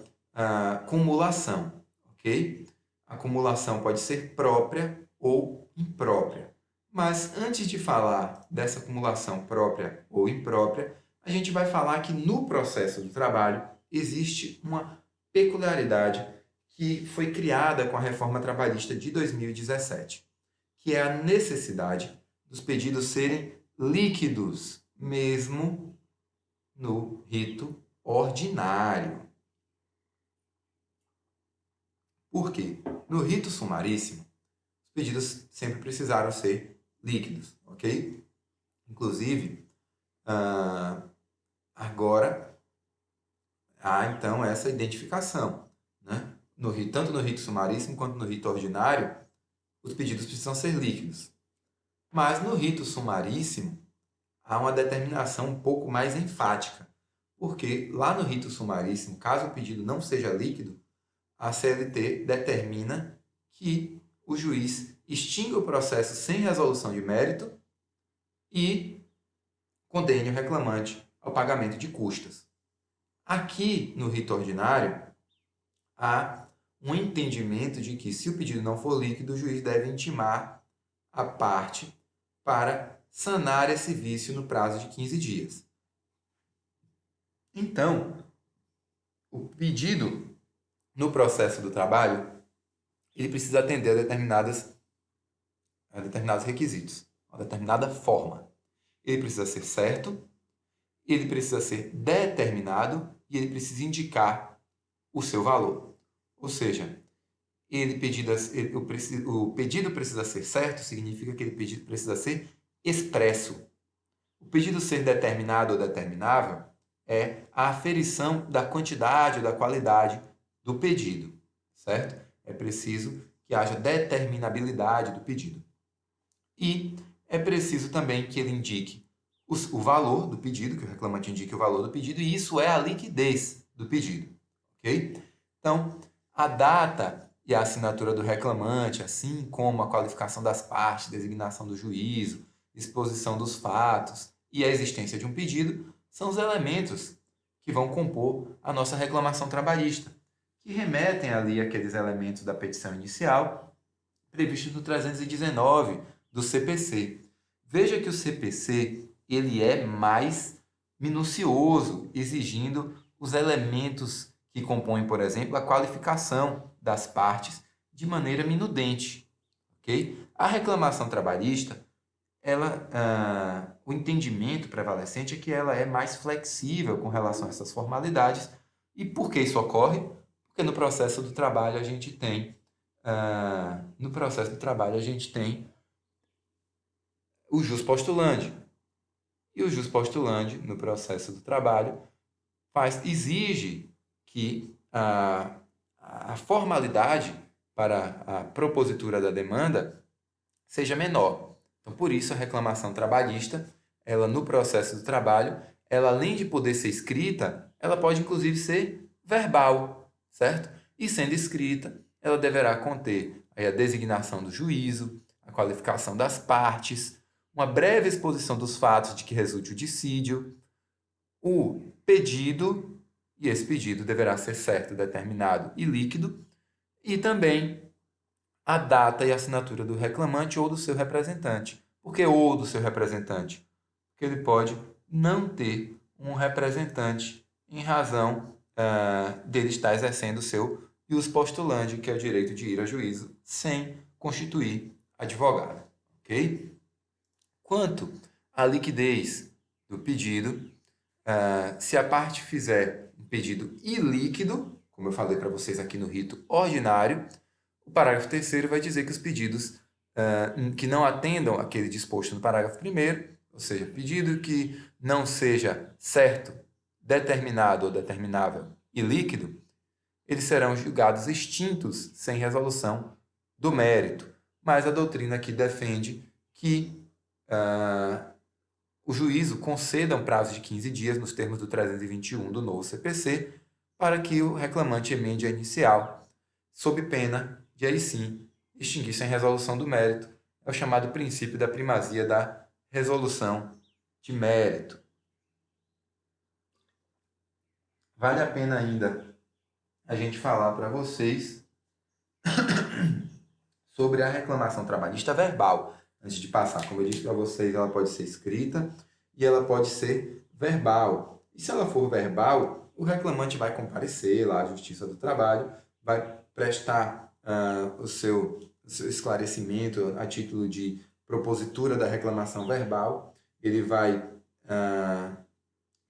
cumulação, ok? A acumulação pode ser própria ou imprópria. Mas antes de falar dessa acumulação própria ou imprópria, a gente vai falar que no processo do trabalho existe uma peculiaridade que foi criada com a reforma trabalhista de 2017, que é a necessidade dos pedidos serem líquidos, mesmo no rito ordinário. Por quê? No rito sumaríssimo, os pedidos sempre precisaram ser líquidos, ok? Inclusive, agora há então essa identificação, né? Tanto no rito sumaríssimo quanto no rito ordinário, os pedidos precisam ser líquidos. Mas no rito sumaríssimo, há uma determinação um pouco mais enfática, porque lá no rito sumaríssimo, caso o pedido não seja líquido, a CLT determina que o juiz extinga o processo sem resolução de mérito e condene o reclamante ao pagamento de custas. Aqui, no rito ordinário, há um entendimento de que, se o pedido não for líquido, o juiz deve intimar a parte para sanar esse vício no prazo de 15 dias. Então, o pedido no processo do trabalho, ele precisa atender a determinados requisitos, a determinada forma. Ele precisa ser certo, ele precisa ser determinado e ele precisa indicar o seu valor. Ou seja, o pedido precisa ser certo, significa que ele pedido precisa ser expresso. O pedido ser determinado ou determinável é a aferição da quantidade ou da qualidade do pedido, certo? É preciso que haja determinabilidade do pedido. E é preciso também que ele indique o valor do pedido, que o reclamante indique o valor do pedido, e isso é a liquidez do pedido, ok? Então, a data e a assinatura do reclamante, assim como a qualificação das partes, designação do juízo, exposição dos fatos e a existência de um pedido, são os elementos que vão compor a nossa reclamação trabalhista, que remetem ali àqueles elementos da petição inicial previstos no 319 do CPC. Veja que o CPC ele é mais minucioso, exigindo os elementos que compõem, por exemplo, a qualificação das partes de maneira minudente. Okay? A reclamação trabalhista, o entendimento prevalecente é que ela é mais flexível com relação a essas formalidades. E por que isso ocorre? Porque no processo do trabalho a gente tem o jus postulandi. E o jus postulandi, no processo do trabalho, exige que a formalidade para a propositura da demanda seja menor. Então, por isso, a reclamação trabalhista, ela no processo do trabalho, ela além de poder ser escrita, ela pode inclusive ser verbal, certo? E sendo escrita, ela deverá conter aí a designação do juízo, a qualificação das partes, uma breve exposição dos fatos de que resulte o dissídio, o pedido, e esse pedido deverá ser certo, determinado e líquido, e também a data e assinatura do reclamante ou do seu representante. Por que ou do seu representante? Porque ele pode não ter um representante em razão dele estar exercendo o seu ius postulandi, que é o direito de ir a juízo, sem constituir advogado. Ok? Quanto à liquidez do pedido, se a parte fizer um pedido ilíquido, como eu falei para vocês aqui no rito ordinário, o parágrafo 3º vai dizer que os pedidos que não atendam aquele disposto no parágrafo 1º, ou seja, pedido que não seja certo, determinado ou determinável e líquido, eles serão julgados extintos sem resolução do mérito. Mas a doutrina aqui defende que o juízo conceda um prazo de 15 dias, nos termos do 321 do novo CPC, para que o reclamante emende a inicial, sob pena de, aí sim, extinguir sem resolução do mérito. É o chamado princípio da primazia da resolução de mérito. Vale a pena ainda a gente falar para vocês sobre a reclamação trabalhista verbal. Antes de passar, como eu disse para vocês, ela pode ser escrita e ela pode ser verbal. E se ela for verbal, o reclamante vai comparecer lá à Justiça do Trabalho, vai prestar o seu esclarecimento a título de propositura da reclamação verbal, ele vai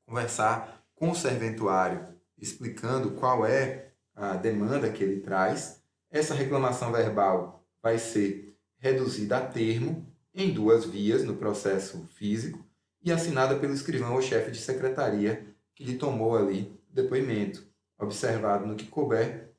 conversar com o serventuário explicando qual é a demanda que ele traz. Essa reclamação verbal vai ser reduzida a termo em 2 vias no processo físico e assinada pelo escrivão ou chefe de secretaria que lhe tomou ali o depoimento, observado no que couber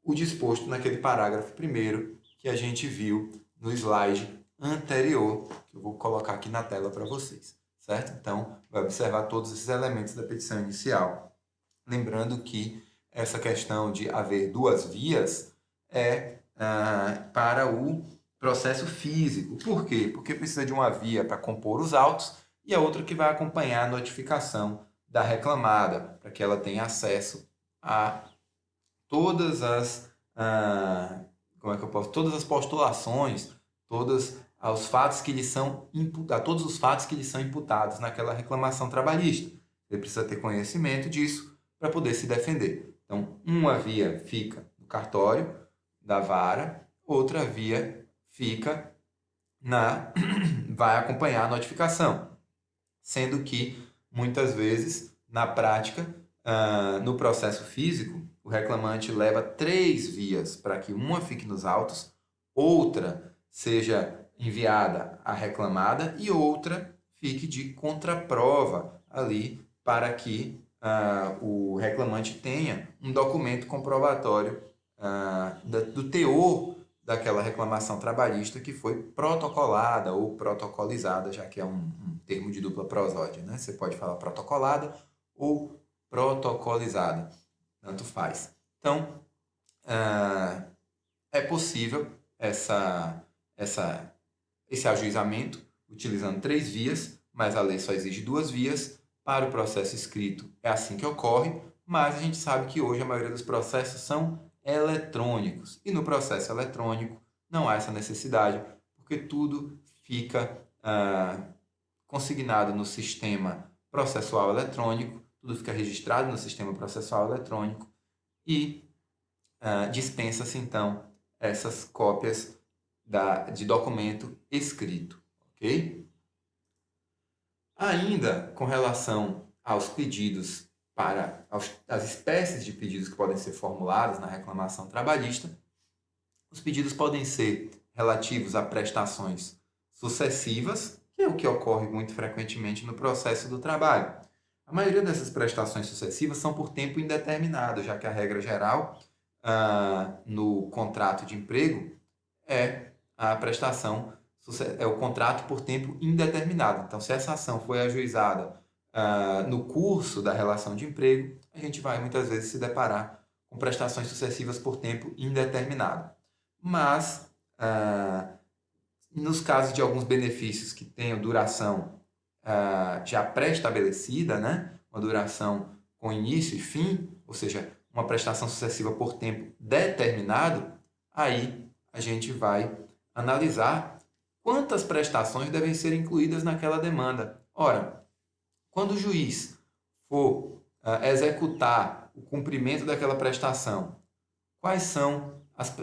o disposto naquele parágrafo 1º que a gente viu no slide anterior, que eu vou colocar aqui na tela para vocês, certo? Então, vai observar todos esses elementos da petição inicial. Lembrando que essa questão de haver 2 vias é para o processo físico. Por quê? Porque precisa de uma via para compor os autos e a outra que vai acompanhar a notificação da reclamada, para que ela tenha acesso a todas as todas as postulações, todos os fatos que lhe são imputados naquela reclamação trabalhista. Ele precisa ter conhecimento disso para poder se defender. Então, uma via fica no cartório da vara, outra via fica vai acompanhar a notificação, sendo que muitas vezes na prática, no processo físico, o reclamante leva 3 vias para que uma fique nos autos, outra seja enviada à reclamada e outra fique de contraprova ali para que o reclamante tenha um documento comprobatório do teor daquela reclamação trabalhista que foi protocolada ou protocolizada, já que é um termo de dupla prosódia, né? Você pode falar protocolada ou protocolizada, tanto faz. Então, é possível esse ajuizamento utilizando 3 vias, mas a lei só exige 2 vias. Para o processo escrito é assim que ocorre, mas a gente sabe que hoje a maioria dos processos são eletrônicos. E no processo eletrônico não há essa necessidade, porque tudo fica consignado no sistema processual eletrônico, tudo fica registrado no sistema processual eletrônico e dispensa-se, então, essas cópias de documento escrito, ok? Ainda com relação aos pedidos as espécies de pedidos que podem ser formulados na reclamação trabalhista, os pedidos podem ser relativos a prestações sucessivas, que é o que ocorre muito frequentemente no processo do trabalho. A maioria dessas prestações sucessivas são por tempo indeterminado, já que a regra geral no contrato de emprego é a prestação, é o contrato por tempo indeterminado. Então, se essa ação foi ajuizada no curso da relação de emprego, a gente vai muitas vezes se deparar com prestações sucessivas por tempo indeterminado. Mas, nos casos de alguns benefícios que tenham duração já pré-estabelecida, né? Uma duração com início e fim, ou seja, uma prestação sucessiva por tempo determinado, aí a gente vai analisar quantas prestações devem ser incluídas naquela demanda. Ora, quando o juiz for executar o cumprimento daquela prestação,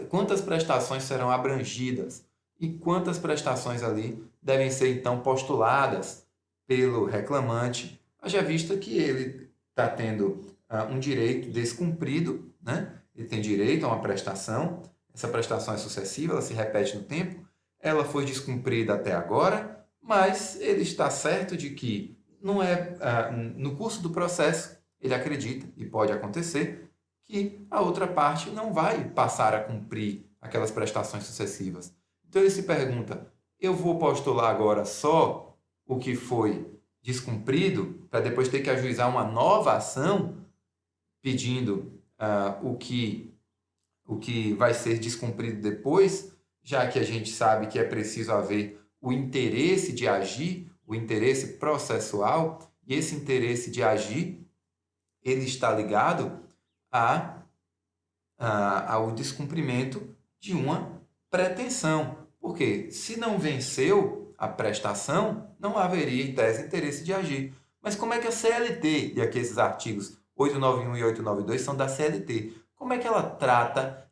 quantas prestações serão abrangidas e quantas prestações ali devem ser então postuladas pelo reclamante, haja vista que ele está tendo um direito descumprido né? Ele tem direito a uma prestação, essa prestação é sucessiva, ela se repete no tempo, ela foi descumprida até agora, mas ele está certo de que não é, no curso do processo, ele acredita, e pode acontecer, que a outra parte não vai passar a cumprir aquelas prestações sucessivas. Então ele se pergunta, eu vou postular agora só o que foi descumprido, para depois ter que ajuizar uma nova ação pedindo o que vai ser descumprido depois, já que a gente sabe que é preciso haver o interesse de agir, o interesse processual, e esse interesse de agir, ele está ligado ao descumprimento de uma pretensão. Porque se não venceu a prestação, não haveria, em tese, interesse de agir. Mas como é que a CLT, e aqui esses artigos 891 e 892 são da CLT, como é que ela trata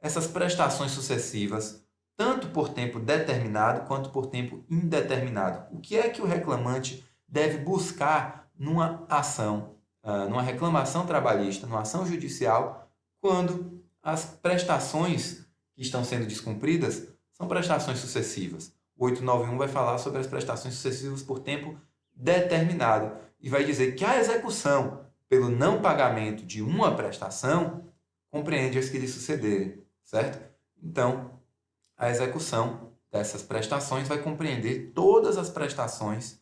essas prestações sucessivas, tanto por tempo determinado quanto por tempo indeterminado? O que é que o reclamante deve buscar numa ação, numa reclamação trabalhista, numa ação judicial, quando as prestações que estão sendo descumpridas são prestações sucessivas? O 891 vai falar sobre as prestações sucessivas por tempo determinado e vai dizer que a execução pelo não pagamento de uma prestação compreende as que lhe sucederem, certo? Então, a execução dessas prestações vai compreender todas as prestações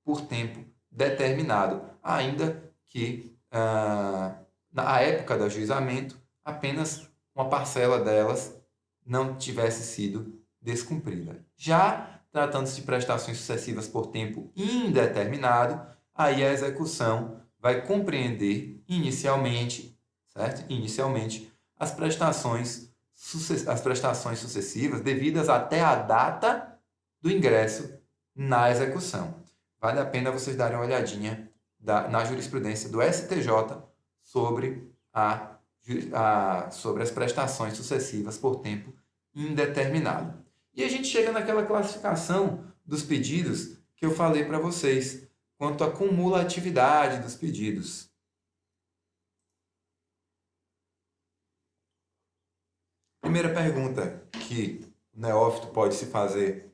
por tempo determinado, ainda que na época do ajuizamento apenas uma parcela delas não tivesse sido descumprida. Já tratando-se de prestações sucessivas por tempo indeterminado, aí a execução vai compreender inicialmente, certo? Inicialmente, as prestações sucessivas devidas até a data do ingresso na execução. Vale a pena vocês darem uma olhadinha na jurisprudência do STJ sobre as prestações sucessivas por tempo indeterminado. E a gente chega naquela classificação dos pedidos que eu falei para vocês, quanto à cumulatividade dos pedidos. Primeira pergunta que o neófito pode se fazer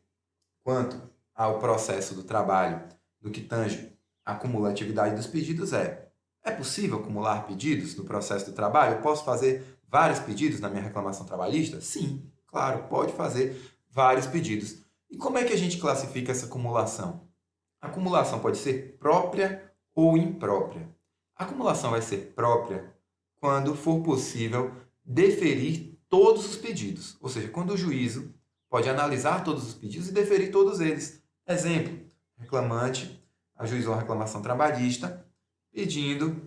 quanto ao processo do trabalho, do que tange a cumulatividade dos pedidos é possível acumular pedidos no processo do trabalho? Eu posso fazer vários pedidos na minha reclamação trabalhista? Sim, claro, pode fazer vários pedidos. E como é que a gente classifica essa acumulação? A acumulação pode ser própria ou imprópria. A acumulação vai ser própria quando for possível deferir todos os pedidos, ou seja, quando o juízo pode analisar todos os pedidos e deferir todos eles. Exemplo, reclamante ajuizou a reclamação trabalhista pedindo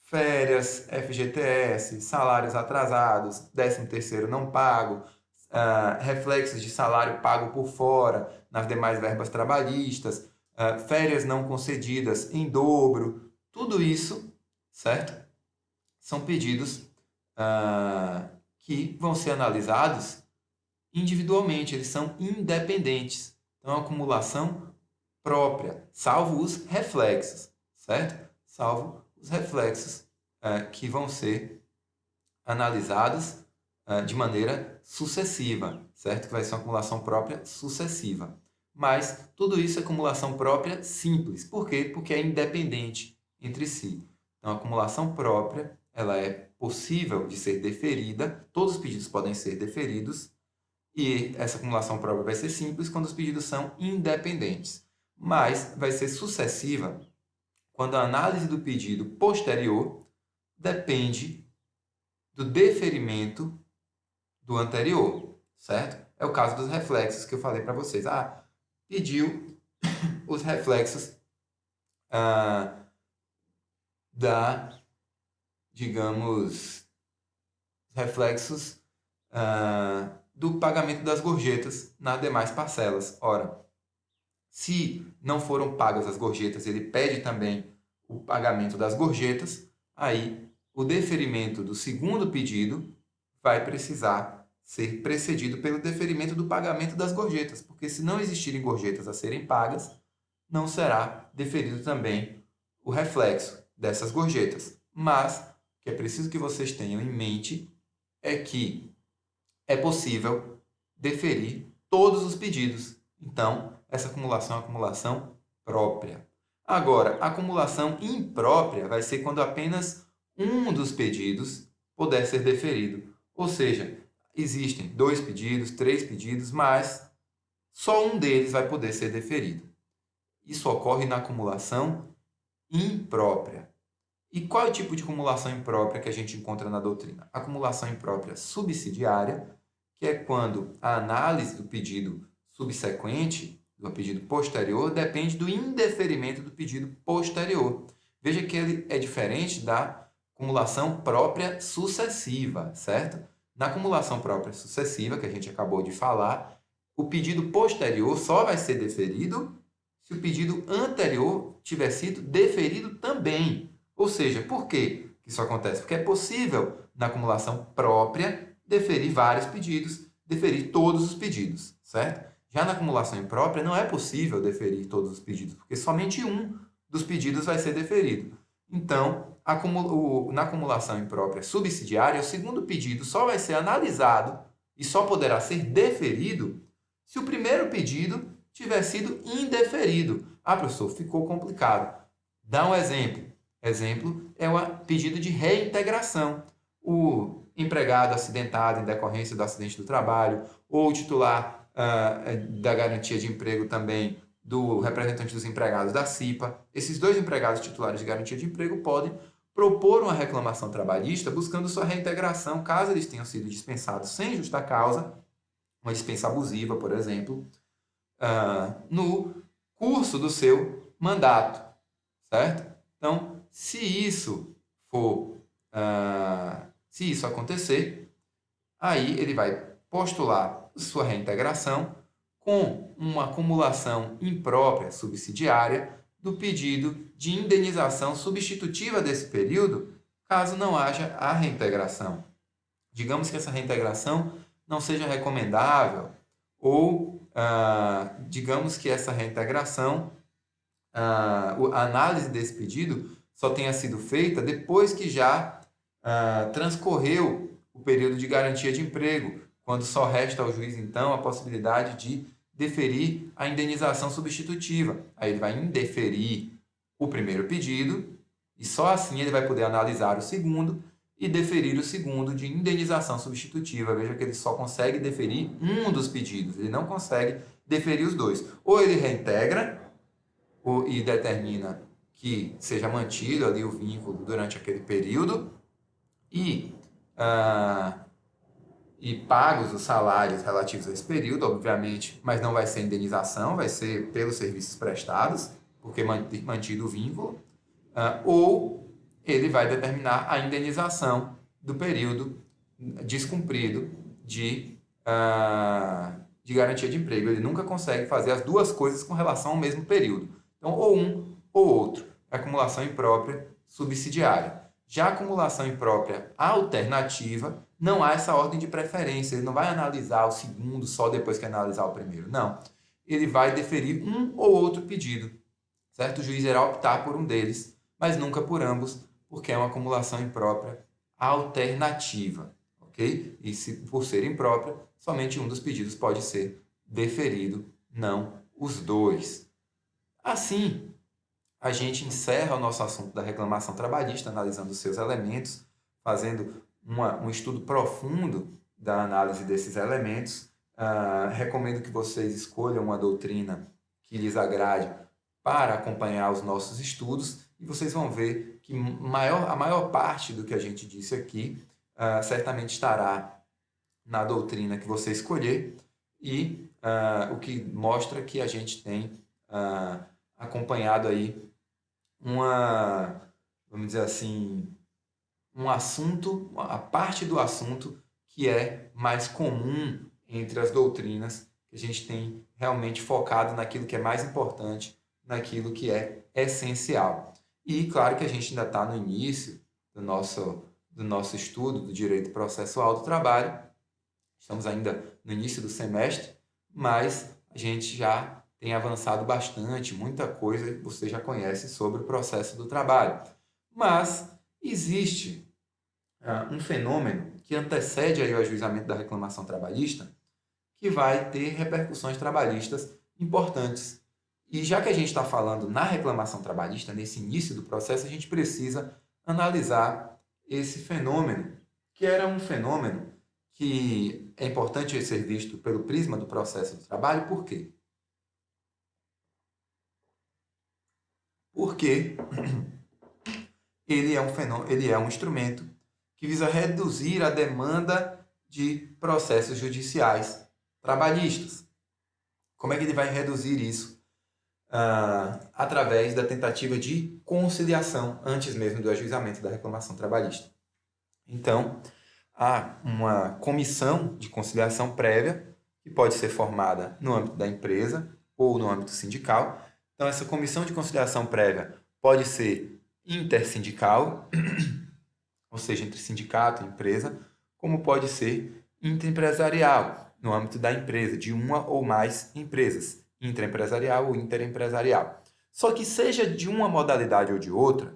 férias, FGTS, salários atrasados, 13º não pago, reflexos de salário pago por fora nas demais verbas trabalhistas, férias não concedidas em dobro, tudo isso, certo? São pedidos que vão ser analisados individualmente, eles são independentes. Então, é uma acumulação própria, salvo os reflexos, certo? Salvo os reflexos que vão ser analisados de maneira sucessiva, certo? Que vai ser uma acumulação própria sucessiva. Mas tudo isso é acumulação própria simples. Por quê? Porque é independente entre si. Então, a acumulação própria, ela é possível de ser deferida, todos os pedidos podem ser deferidos, e essa acumulação própria vai ser simples quando os pedidos são independentes. Mas vai ser sucessiva quando a análise do pedido posterior depende do deferimento do anterior, certo? É o caso dos reflexos que eu falei para vocês. Pediu os reflexos digamos, reflexos do pagamento das gorjetas nas demais parcelas. Ora, se não foram pagas as gorjetas, ele pede também o pagamento das gorjetas, aí o deferimento do segundo pedido vai precisar ser precedido pelo deferimento do pagamento das gorjetas, porque se não existirem gorjetas a serem pagas, não será deferido também o reflexo dessas gorjetas. Mas o que é preciso que vocês tenham em mente é que é possível deferir todos os pedidos. Então, essa acumulação é uma acumulação própria. Agora, a acumulação imprópria vai ser quando apenas um dos pedidos puder ser deferido. Ou seja, existem 2 pedidos, 3 pedidos, mas só um deles vai poder ser deferido. Isso ocorre na acumulação imprópria. E qual é o tipo de acumulação imprópria que a gente encontra na doutrina? Acumulação imprópria subsidiária, que é quando a análise do pedido subsequente, do pedido posterior, depende do indeferimento do pedido posterior. Veja que ele é diferente da acumulação própria sucessiva, certo? Na acumulação própria sucessiva, que a gente acabou de falar, o pedido posterior só vai ser deferido se o pedido anterior tiver sido deferido também. Ou seja, por que isso acontece? Porque é possível, na acumulação própria, deferir vários pedidos, deferir todos os pedidos, certo? Já na acumulação imprópria, não é possível deferir todos os pedidos, porque somente um dos pedidos vai ser deferido. Então, na acumulação imprópria subsidiária, o segundo pedido só vai ser analisado e só poderá ser deferido se o primeiro pedido tiver sido indeferido. Ah, professor, ficou complicado. Dá um exemplo. Exemplo é o pedido de reintegração. O empregado acidentado em decorrência do acidente do trabalho, ou o titular da garantia de emprego também do representante dos empregados da CIPA. Esses 2 empregados titulares de garantia de emprego podem propor uma reclamação trabalhista buscando sua reintegração, caso eles tenham sido dispensados sem justa causa, uma dispensa abusiva, por exemplo, no curso do seu mandato, certo? Então, se isso acontecer, aí ele vai postular sua reintegração com uma acumulação imprópria subsidiária do pedido de indenização substitutiva desse período, caso não haja a reintegração. Digamos que essa reintegração não seja recomendável ou digamos que essa reintegração, a análise desse pedido só tenha sido feita depois que já transcorreu o período de garantia de emprego, quando só resta ao juiz, então, a possibilidade de deferir a indenização substitutiva. Aí ele vai indeferir o primeiro pedido e só assim ele vai poder analisar o segundo e deferir o segundo de indenização substitutiva. Veja que ele só consegue deferir um dos pedidos, ele não consegue deferir os 2. Ou ele reintegra e determina que seja mantido ali o vínculo durante aquele período e pagos os salários relativos a esse período, obviamente, mas não vai ser indenização, vai ser pelos serviços prestados, porque mantido o vínculo, ou ele vai determinar a indenização do período descumprido de garantia de emprego. Ele nunca consegue fazer as duas coisas com relação ao mesmo período. Então, ou um ou outro. Acumulação imprópria subsidiária. Já a acumulação imprópria alternativa, não há essa ordem de preferência. Ele não vai analisar o segundo só depois que analisar o primeiro. Não. Ele vai deferir um ou outro pedido. Certo? O juiz irá optar por um deles, mas nunca por ambos, porque é uma acumulação imprópria alternativa. Ok? E por ser imprópria, somente um dos pedidos pode ser deferido, não os 2. Assim, a gente encerra o nosso assunto da reclamação trabalhista, analisando os seus elementos, fazendo um estudo profundo da análise desses elementos. Recomendo que vocês escolham uma doutrina que lhes agrade para acompanhar os nossos estudos e vocês vão ver que a maior parte do que a gente disse aqui certamente estará na doutrina que você escolher e o que mostra que a gente tem acompanhado aí vamos dizer assim, um assunto, a parte do assunto que é mais comum entre as doutrinas, que a gente tem realmente focado naquilo que é mais importante, naquilo que é essencial. E claro que a gente ainda está no início do nosso estudo do direito processual do trabalho, estamos ainda no início do semestre, mas a gente já tem avançado bastante, muita coisa você já conhece sobre o processo do trabalho. Mas existe um fenômeno que antecede aí o ajuizamento da reclamação trabalhista, que vai ter repercussões trabalhistas importantes. E já que a gente está falando na reclamação trabalhista, nesse início do processo, a gente precisa analisar esse fenômeno, que era um fenômeno que é importante ser visto pelo prisma do processo do trabalho. Por quê? Porque ele é um fenômeno, ele é um instrumento que visa reduzir a demanda de processos judiciais trabalhistas. Como é que ele vai reduzir isso? Através da tentativa de conciliação, antes mesmo do ajuizamento da reclamação trabalhista. Então, há uma comissão de conciliação prévia, que pode ser formada no âmbito da empresa ou no âmbito sindical. Então, essa comissão de conciliação prévia pode ser intersindical, ou seja, entre sindicato e empresa, como pode ser interempresarial, no âmbito da empresa, de uma ou mais empresas, intraempresarial ou interempresarial. Só que seja de uma modalidade ou de outra,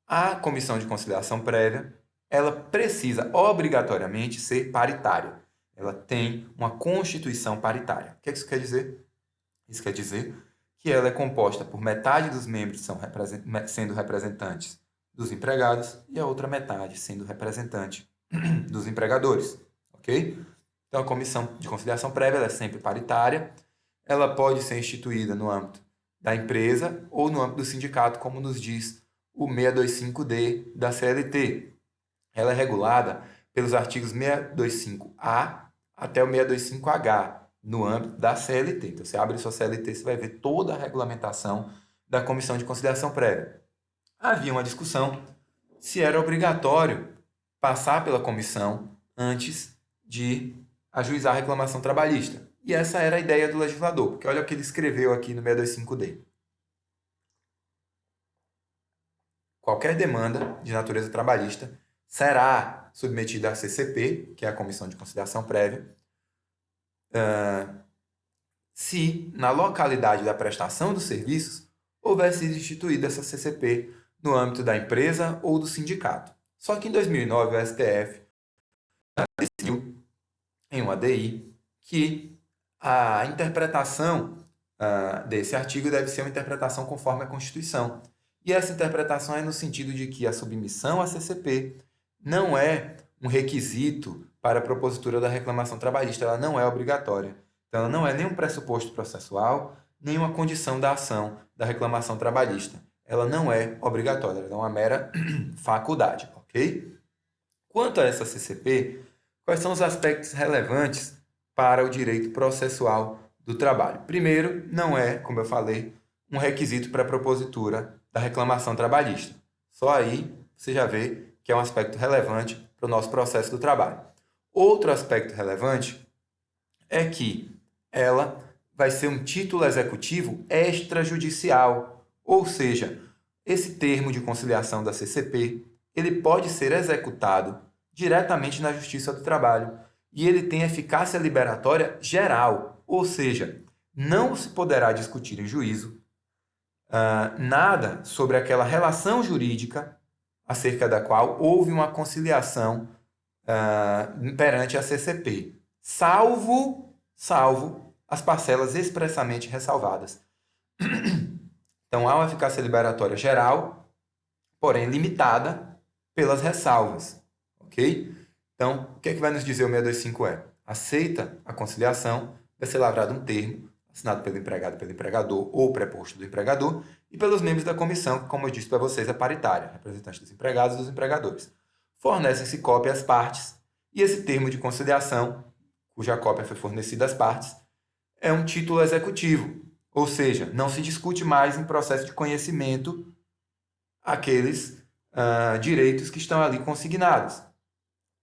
a comissão de conciliação prévia, ela precisa obrigatoriamente ser paritária. Ela tem uma constituição paritária. O que isso quer dizer? Isso quer dizer que ela é composta por metade dos membros sendo representantes dos empregados e a outra metade sendo representante dos empregadores, ok? Então, a comissão de conciliação prévia ela é sempre paritária, ela pode ser instituída no âmbito da empresa ou no âmbito do sindicato, como nos diz o 625D da CLT. Ela é regulada pelos artigos 625A até o 625H, no âmbito da CLT. Então, você abre sua CLT, você vai ver toda a regulamentação da comissão de conciliação prévia. Havia uma discussão se era obrigatório passar pela comissão antes de ajuizar a reclamação trabalhista. E essa era a ideia do legislador, porque olha o que ele escreveu aqui no 625D. Qualquer demanda de natureza trabalhista será submetida à CCP, que é a Comissão de Conciliação Prévia, se na localidade da prestação dos serviços houver sido instituída essa CCP no âmbito da empresa ou do sindicato. Só que em 2009 o STF decidiu em uma ADI que a interpretação desse artigo deve ser uma interpretação conforme a Constituição. E essa interpretação é no sentido de que a submissão à CCP não é um requisito para a propositura da reclamação trabalhista, ela não é obrigatória. Então, ela não é nem um pressuposto processual, nem uma condição da ação da reclamação trabalhista. Ela não é obrigatória, ela é uma mera faculdade, ok? Quanto a essa CCP, quais são os aspectos relevantes para o direito processual do trabalho? Primeiro, não é, como eu falei, um requisito para a propositura da reclamação trabalhista. Só aí você já vê que é um aspecto relevante para o nosso processo do trabalho. Outro aspecto relevante é que ela vai ser um título executivo extrajudicial, ou seja, esse termo de conciliação da CCP, ele pode ser executado diretamente na Justiça do Trabalho e ele tem eficácia liberatória geral, ou seja, não se poderá discutir em juízo nada sobre aquela relação jurídica acerca da qual houve uma conciliação perante a CCP, salvo as parcelas expressamente ressalvadas. Então, há uma eficácia liberatória geral, porém limitada pelas ressalvas, ok? Então, o que é que vai nos dizer o 625E? Aceita a conciliação, vai ser lavrado um termo, assinado pelo empregado, pelo empregador ou preposto do empregador, e pelos membros da comissão, que, como eu disse para vocês, é paritária, representante dos empregados e dos empregadores. Fornecem-se cópia às partes, e esse termo de conciliação, cuja cópia foi fornecida às partes, é um título executivo, ou seja, não se discute mais em processo de conhecimento aqueles direitos que estão ali consignados.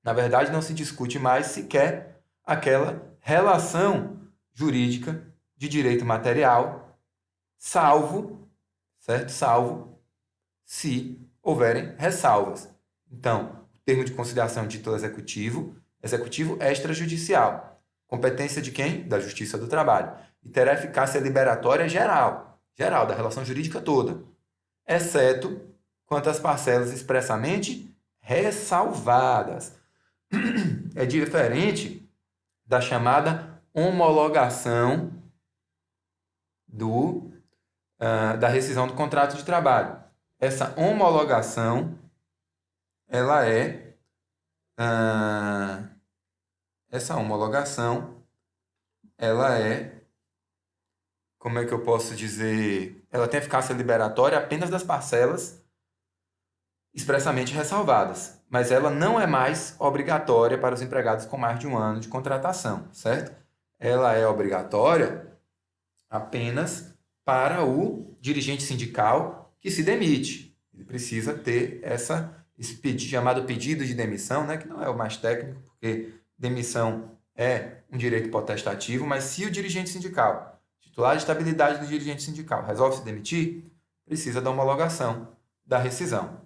Na verdade, não se discute mais sequer aquela relação jurídica de direito material, salvo se houverem ressalvas. Então, o termo de conciliação é um título executivo extrajudicial. Competência de quem? Da Justiça do Trabalho. E terá eficácia liberatória geral, da relação jurídica toda, exceto quanto às parcelas expressamente ressalvadas. É diferente da chamada homologação da rescisão do contrato de trabalho. Essa homologação, ela é... essa homologação, ela é... Como é que eu posso dizer? Ela tem eficácia liberatória apenas das parcelas expressamente ressalvadas, mas ela não é mais obrigatória para os empregados com mais de 1 ano de contratação, certo? Ela é obrigatória apenas para o dirigente sindical que se demite. Ele precisa ter esse pedido, chamado pedido de demissão, né, que não é o mais técnico, porque demissão é um direito potestativo, mas se o dirigente sindical, titular de estabilidade do dirigente sindical, resolve se demitir, precisa da homologação da rescisão.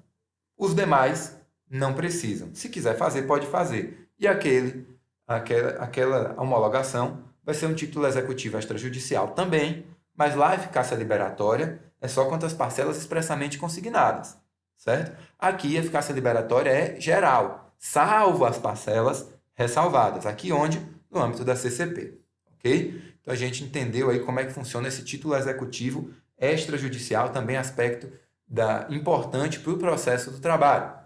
Os demais não precisam. Se quiser fazer, pode fazer. E aquela homologação vai ser um título executivo extrajudicial também, mas lá a eficácia liberatória é só quanto às parcelas expressamente consignadas, certo? Aqui a eficácia liberatória é geral, salvo as parcelas ressalvadas. Aqui onde? No âmbito da CCP, ok? Então a gente entendeu aí como é que funciona esse título executivo extrajudicial, também aspecto importante para o processo do trabalho.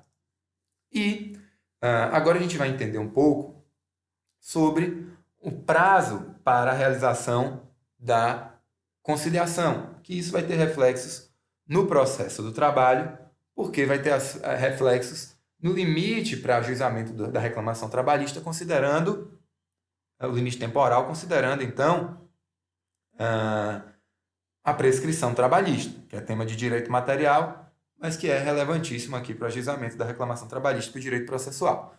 E agora a gente vai entender um pouco sobre o prazo para a realização da conciliação, que isso vai ter reflexos no processo do trabalho, porque vai ter reflexos no limite para ajuizamento da reclamação trabalhista, considerando o limite temporal, considerando, então, a prescrição trabalhista, que é tema de direito material, mas que é relevantíssimo aqui para o ajuizamento da reclamação trabalhista para o direito processual.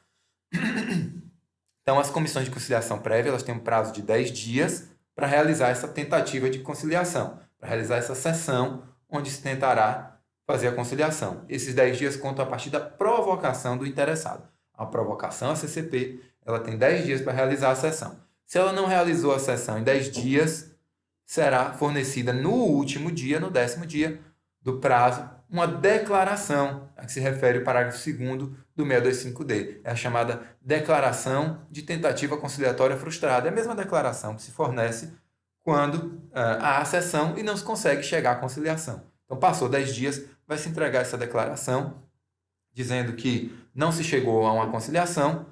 Então, as comissões de conciliação prévia elas têm um prazo de 10 dias para realizar essa tentativa de conciliação, para realizar essa sessão onde se tentará fazer a conciliação. Esses 10 dias contam a partir da provocação do interessado. A provocação, a CCP, ela tem 10 dias para realizar a sessão. Se ela não realizou a sessão em 10 dias, será fornecida no último dia, no 10º dia do prazo, uma declaração, a que se refere o parágrafo 2º do 625D. É a chamada declaração de tentativa conciliatória frustrada. É a mesma declaração que se fornece quando há a sessão e não se consegue chegar à conciliação. Então, passou 10 dias, vai se entregar essa declaração, dizendo que não se chegou a uma conciliação.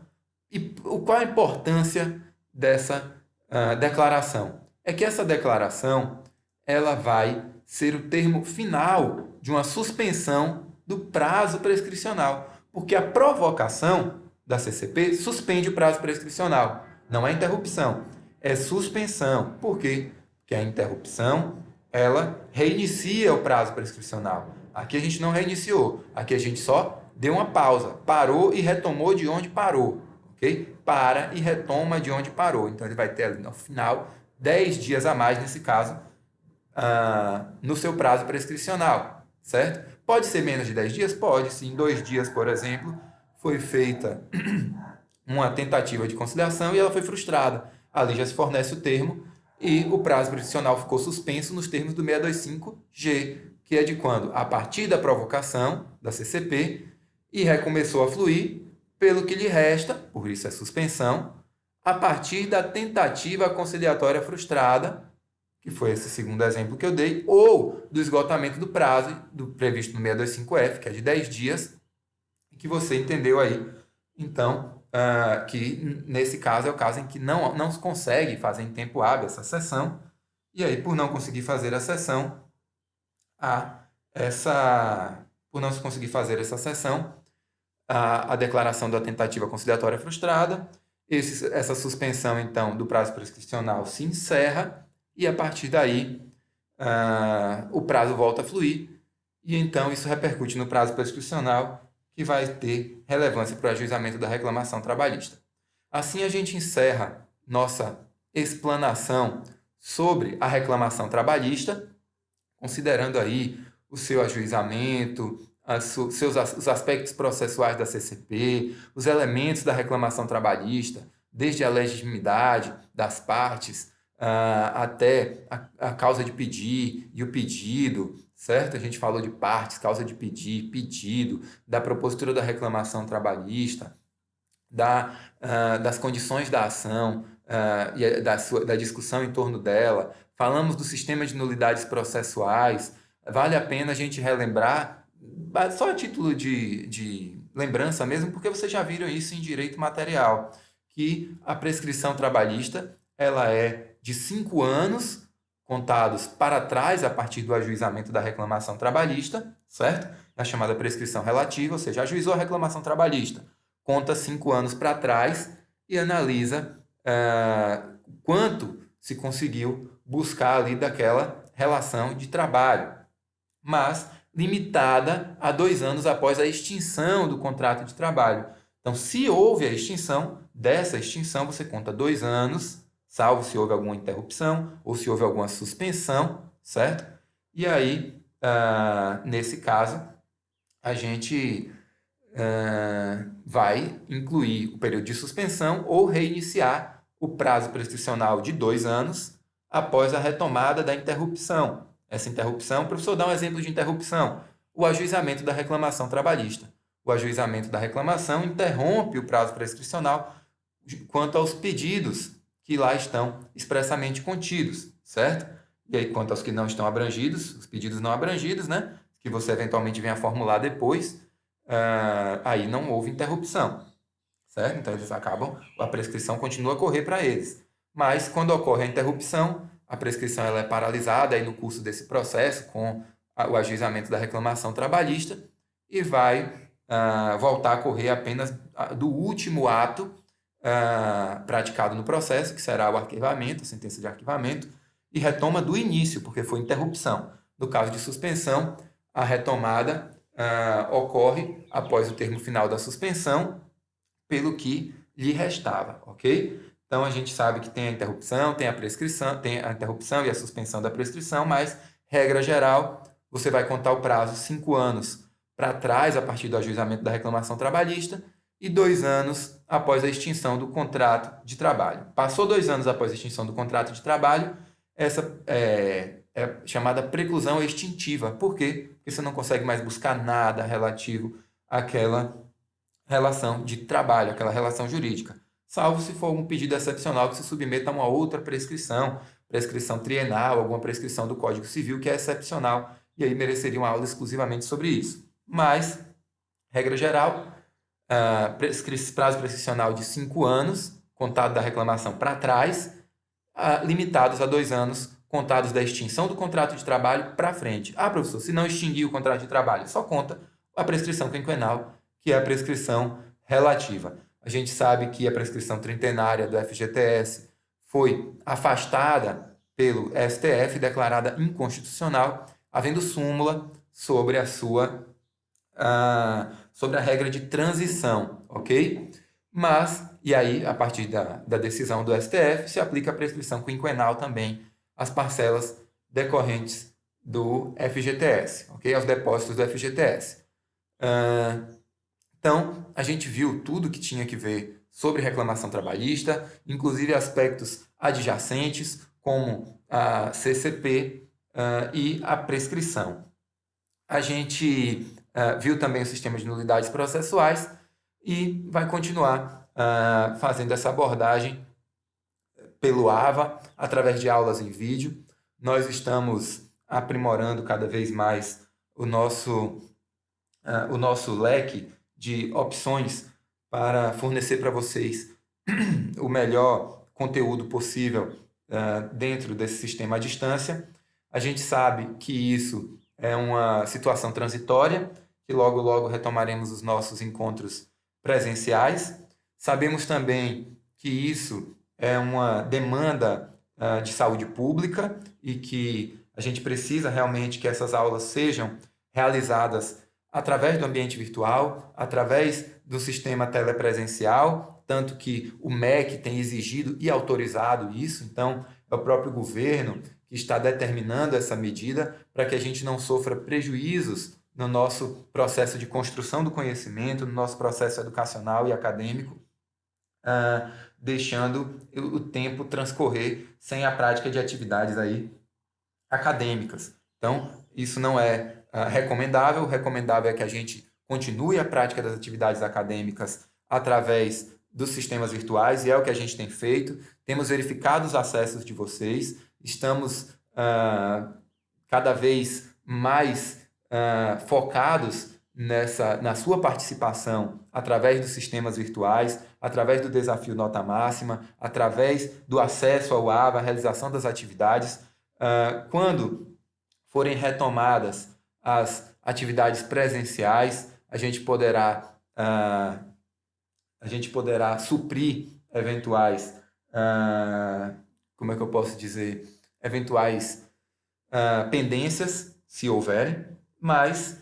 E qual a importância dessa declaração? É que essa declaração ela vai ser o termo final de uma suspensão do prazo prescricional, porque a provocação da CCP suspende o prazo prescricional, não é interrupção, é suspensão. Por quê? Porque a interrupção ela reinicia o prazo prescricional. Aqui a gente não reiniciou, aqui a gente só deu uma pausa, parou e retomou de onde parou, ok? Para e retoma de onde parou. Então ele vai ter ali no final 10 dias a mais, nesse caso, no seu prazo prescricional, certo? Pode ser menos de 10 dias? Pode, sim. 2 dias, por exemplo, foi feita uma tentativa de conciliação e ela foi frustrada. Ali já se fornece o termo e o prazo prescricional ficou suspenso nos termos do 625G, que é de quando? A partir da provocação da CCP e recomeçou a fluir, pelo que lhe resta, por isso é suspensão, a partir da tentativa conciliatória frustrada, que foi esse segundo exemplo que eu dei, ou do esgotamento do prazo previsto no 625F, que é de 10 dias, e que você entendeu aí, então, que nesse caso é o caso em que não se consegue fazer em tempo hábil essa sessão, e aí, por não conseguir fazer a sessão, por não se conseguir fazer essa sessão, a declaração da tentativa conciliatória frustrada, essa suspensão, então, do prazo prescricional se encerra e, a partir daí, o prazo volta a fluir e, então, isso repercute no prazo prescricional que vai ter relevância para o ajuizamento da reclamação trabalhista. Assim, a gente encerra nossa explanação sobre a reclamação trabalhista, considerando aí o seu ajuizamento, os aspectos processuais da CCP, os elementos da reclamação trabalhista, desde a legitimidade das partes até a causa de pedir e o pedido, certo? A gente falou de partes, causa de pedir, pedido, da propositura da reclamação trabalhista, das condições da ação, e da discussão em torno dela. Falamos do sistema de nulidades processuais. Vale a pena a gente relembrar, só a título de lembrança mesmo, porque vocês já viram isso em direito material, que a prescrição trabalhista ela é de 5 anos contados para trás a partir do ajuizamento da reclamação trabalhista, certo? É a chamada prescrição relativa, ou seja, ajuizou a reclamação trabalhista, conta 5 anos para trás e analisa quanto se conseguiu buscar ali daquela relação de trabalho, mas limitada a 2 anos após a extinção do contrato de trabalho. Então, se houve a extinção, dessa extinção você conta 2 anos, salvo se houve alguma interrupção ou se houve alguma suspensão, certo? E aí, nesse caso, a gente vai incluir o período de suspensão ou reiniciar o prazo prescricional de 2 anos após a retomada da interrupção. Essa interrupção, professor, dá um exemplo de interrupção. O ajuizamento da reclamação trabalhista. O ajuizamento da reclamação interrompe o prazo prescricional quanto aos pedidos que lá estão expressamente contidos, certo? E aí, quanto aos que não estão abrangidos, os pedidos não abrangidos, né? Que você eventualmente venha a formular depois, aí não houve interrupção, certo? Então eles acabam, a prescrição continua a correr para eles. Mas quando ocorre a interrupção, a prescrição ela é paralisada aí no curso desse processo com o ajuizamento da reclamação trabalhista e vai voltar a correr apenas do último ato praticado no processo, que será o arquivamento, a sentença de arquivamento, e retoma do início, porque foi interrupção. No caso de suspensão, a retomada ocorre após o termo final da suspensão, pelo que lhe restava, ok? Então a gente sabe que tem a interrupção, tem a prescrição, tem a interrupção e a suspensão da prescrição, mas, regra geral, você vai contar o prazo 5 anos para trás, a partir do ajuizamento da reclamação trabalhista, e 2 anos após a extinção do contrato de trabalho. Passou 2 anos após a extinção do contrato de trabalho, essa é chamada preclusão extintiva. Por quê? Porque você não consegue mais buscar nada relativo àquela relação de trabalho, aquela relação jurídica, salvo se for um pedido excepcional que se submeta a uma outra prescrição, prescrição trienal, alguma prescrição do Código Civil que é excepcional, e aí mereceria uma aula exclusivamente sobre isso. Mas, regra geral, prazo prescricional de 5 anos, contado da reclamação para trás, limitados a 2 anos, contados da extinção do contrato de trabalho para frente. Professor, se não extinguir o contrato de trabalho, só conta a prescrição quinquenal, que é a prescrição relativa. A gente sabe que a prescrição trintenária do FGTS foi afastada pelo STF, declarada inconstitucional, havendo súmula sobre sobre a regra de transição, ok? Mas, e aí, a partir da decisão do STF, se aplica a prescrição quinquenal também às parcelas decorrentes do FGTS, ok? Aos depósitos do FGTS. Então, a gente viu tudo que tinha que ver sobre reclamação trabalhista, inclusive aspectos adjacentes, como a CCP e a prescrição. A gente viu também o sistema de nulidades processuais e vai continuar fazendo essa abordagem pelo AVA, através de aulas em vídeo. Nós estamos aprimorando cada vez mais o nosso leque de opções para fornecer para vocês o melhor conteúdo possível dentro desse sistema à distância. A gente sabe que isso é uma situação transitória, que logo, logo retomaremos os nossos encontros presenciais. Sabemos também que isso é uma demanda de saúde pública e que a gente precisa realmente que essas aulas sejam realizadas através do ambiente virtual, através do sistema telepresencial, tanto que o MEC tem exigido e autorizado isso, então é o próprio governo que está determinando essa medida para que a gente não sofra prejuízos no nosso processo de construção do conhecimento, no nosso processo educacional e acadêmico, deixando o tempo transcorrer sem a prática de atividades aí acadêmicas. Então, isso não é recomendável. O recomendável é que a gente continue a prática das atividades acadêmicas através dos sistemas virtuais, e é o que a gente tem feito. Temos verificado os acessos de vocês, estamos cada vez mais focados na sua participação através dos sistemas virtuais, através do desafio Nota Máxima, através do acesso ao AVA, a realização das atividades. Quando forem retomadas as atividades presenciais, a gente poderá suprir eventuais, como é que eu posso dizer, eventuais pendências, se houverem, mas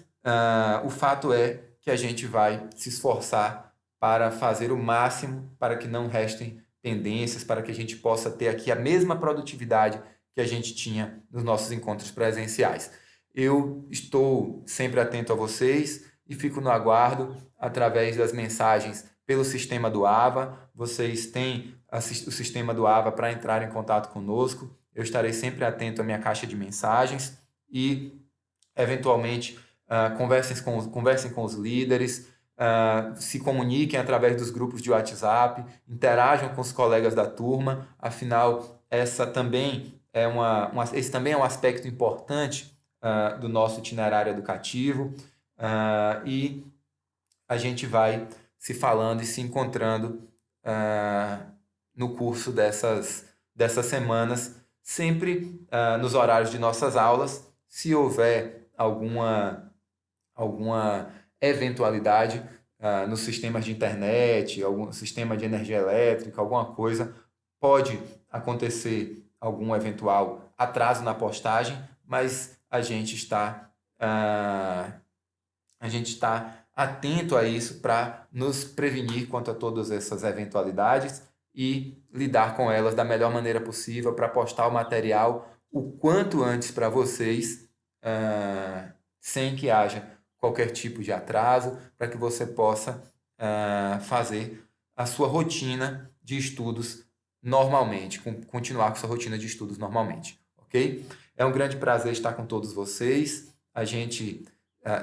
o fato é que a gente vai se esforçar para fazer o máximo para que não restem pendências, para que a gente possa ter aqui a mesma produtividade que a gente tinha nos nossos encontros presenciais. Eu estou sempre atento a vocês e fico no aguardo através das mensagens pelo sistema do AVA. Vocês têm o sistema do AVA para entrar em contato conosco. Eu estarei sempre atento à minha caixa de mensagens e, eventualmente, conversem com os líderes, se comuniquem através dos grupos de WhatsApp, interajam com os colegas da turma. Afinal, esse também é um aspecto importante do nosso itinerário educativo, e a gente vai se falando e se encontrando no curso dessas semanas, sempre nos horários de nossas aulas. Se houver alguma eventualidade nos sistemas de internet, algum sistema de energia elétrica, alguma coisa, pode acontecer algum eventual atraso na postagem, mas a gente está atento a isso para nos prevenir quanto a todas essas eventualidades e lidar com elas da melhor maneira possível para postar o material o quanto antes para vocês, sem que haja qualquer tipo de atraso, para que você possa fazer a sua rotina de estudos normalmente, continuar com sua rotina de estudos normalmente, ok? É um grande prazer estar com todos vocês. A gente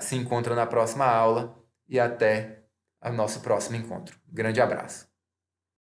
se encontra na próxima aula e até o nosso próximo encontro. Grande abraço.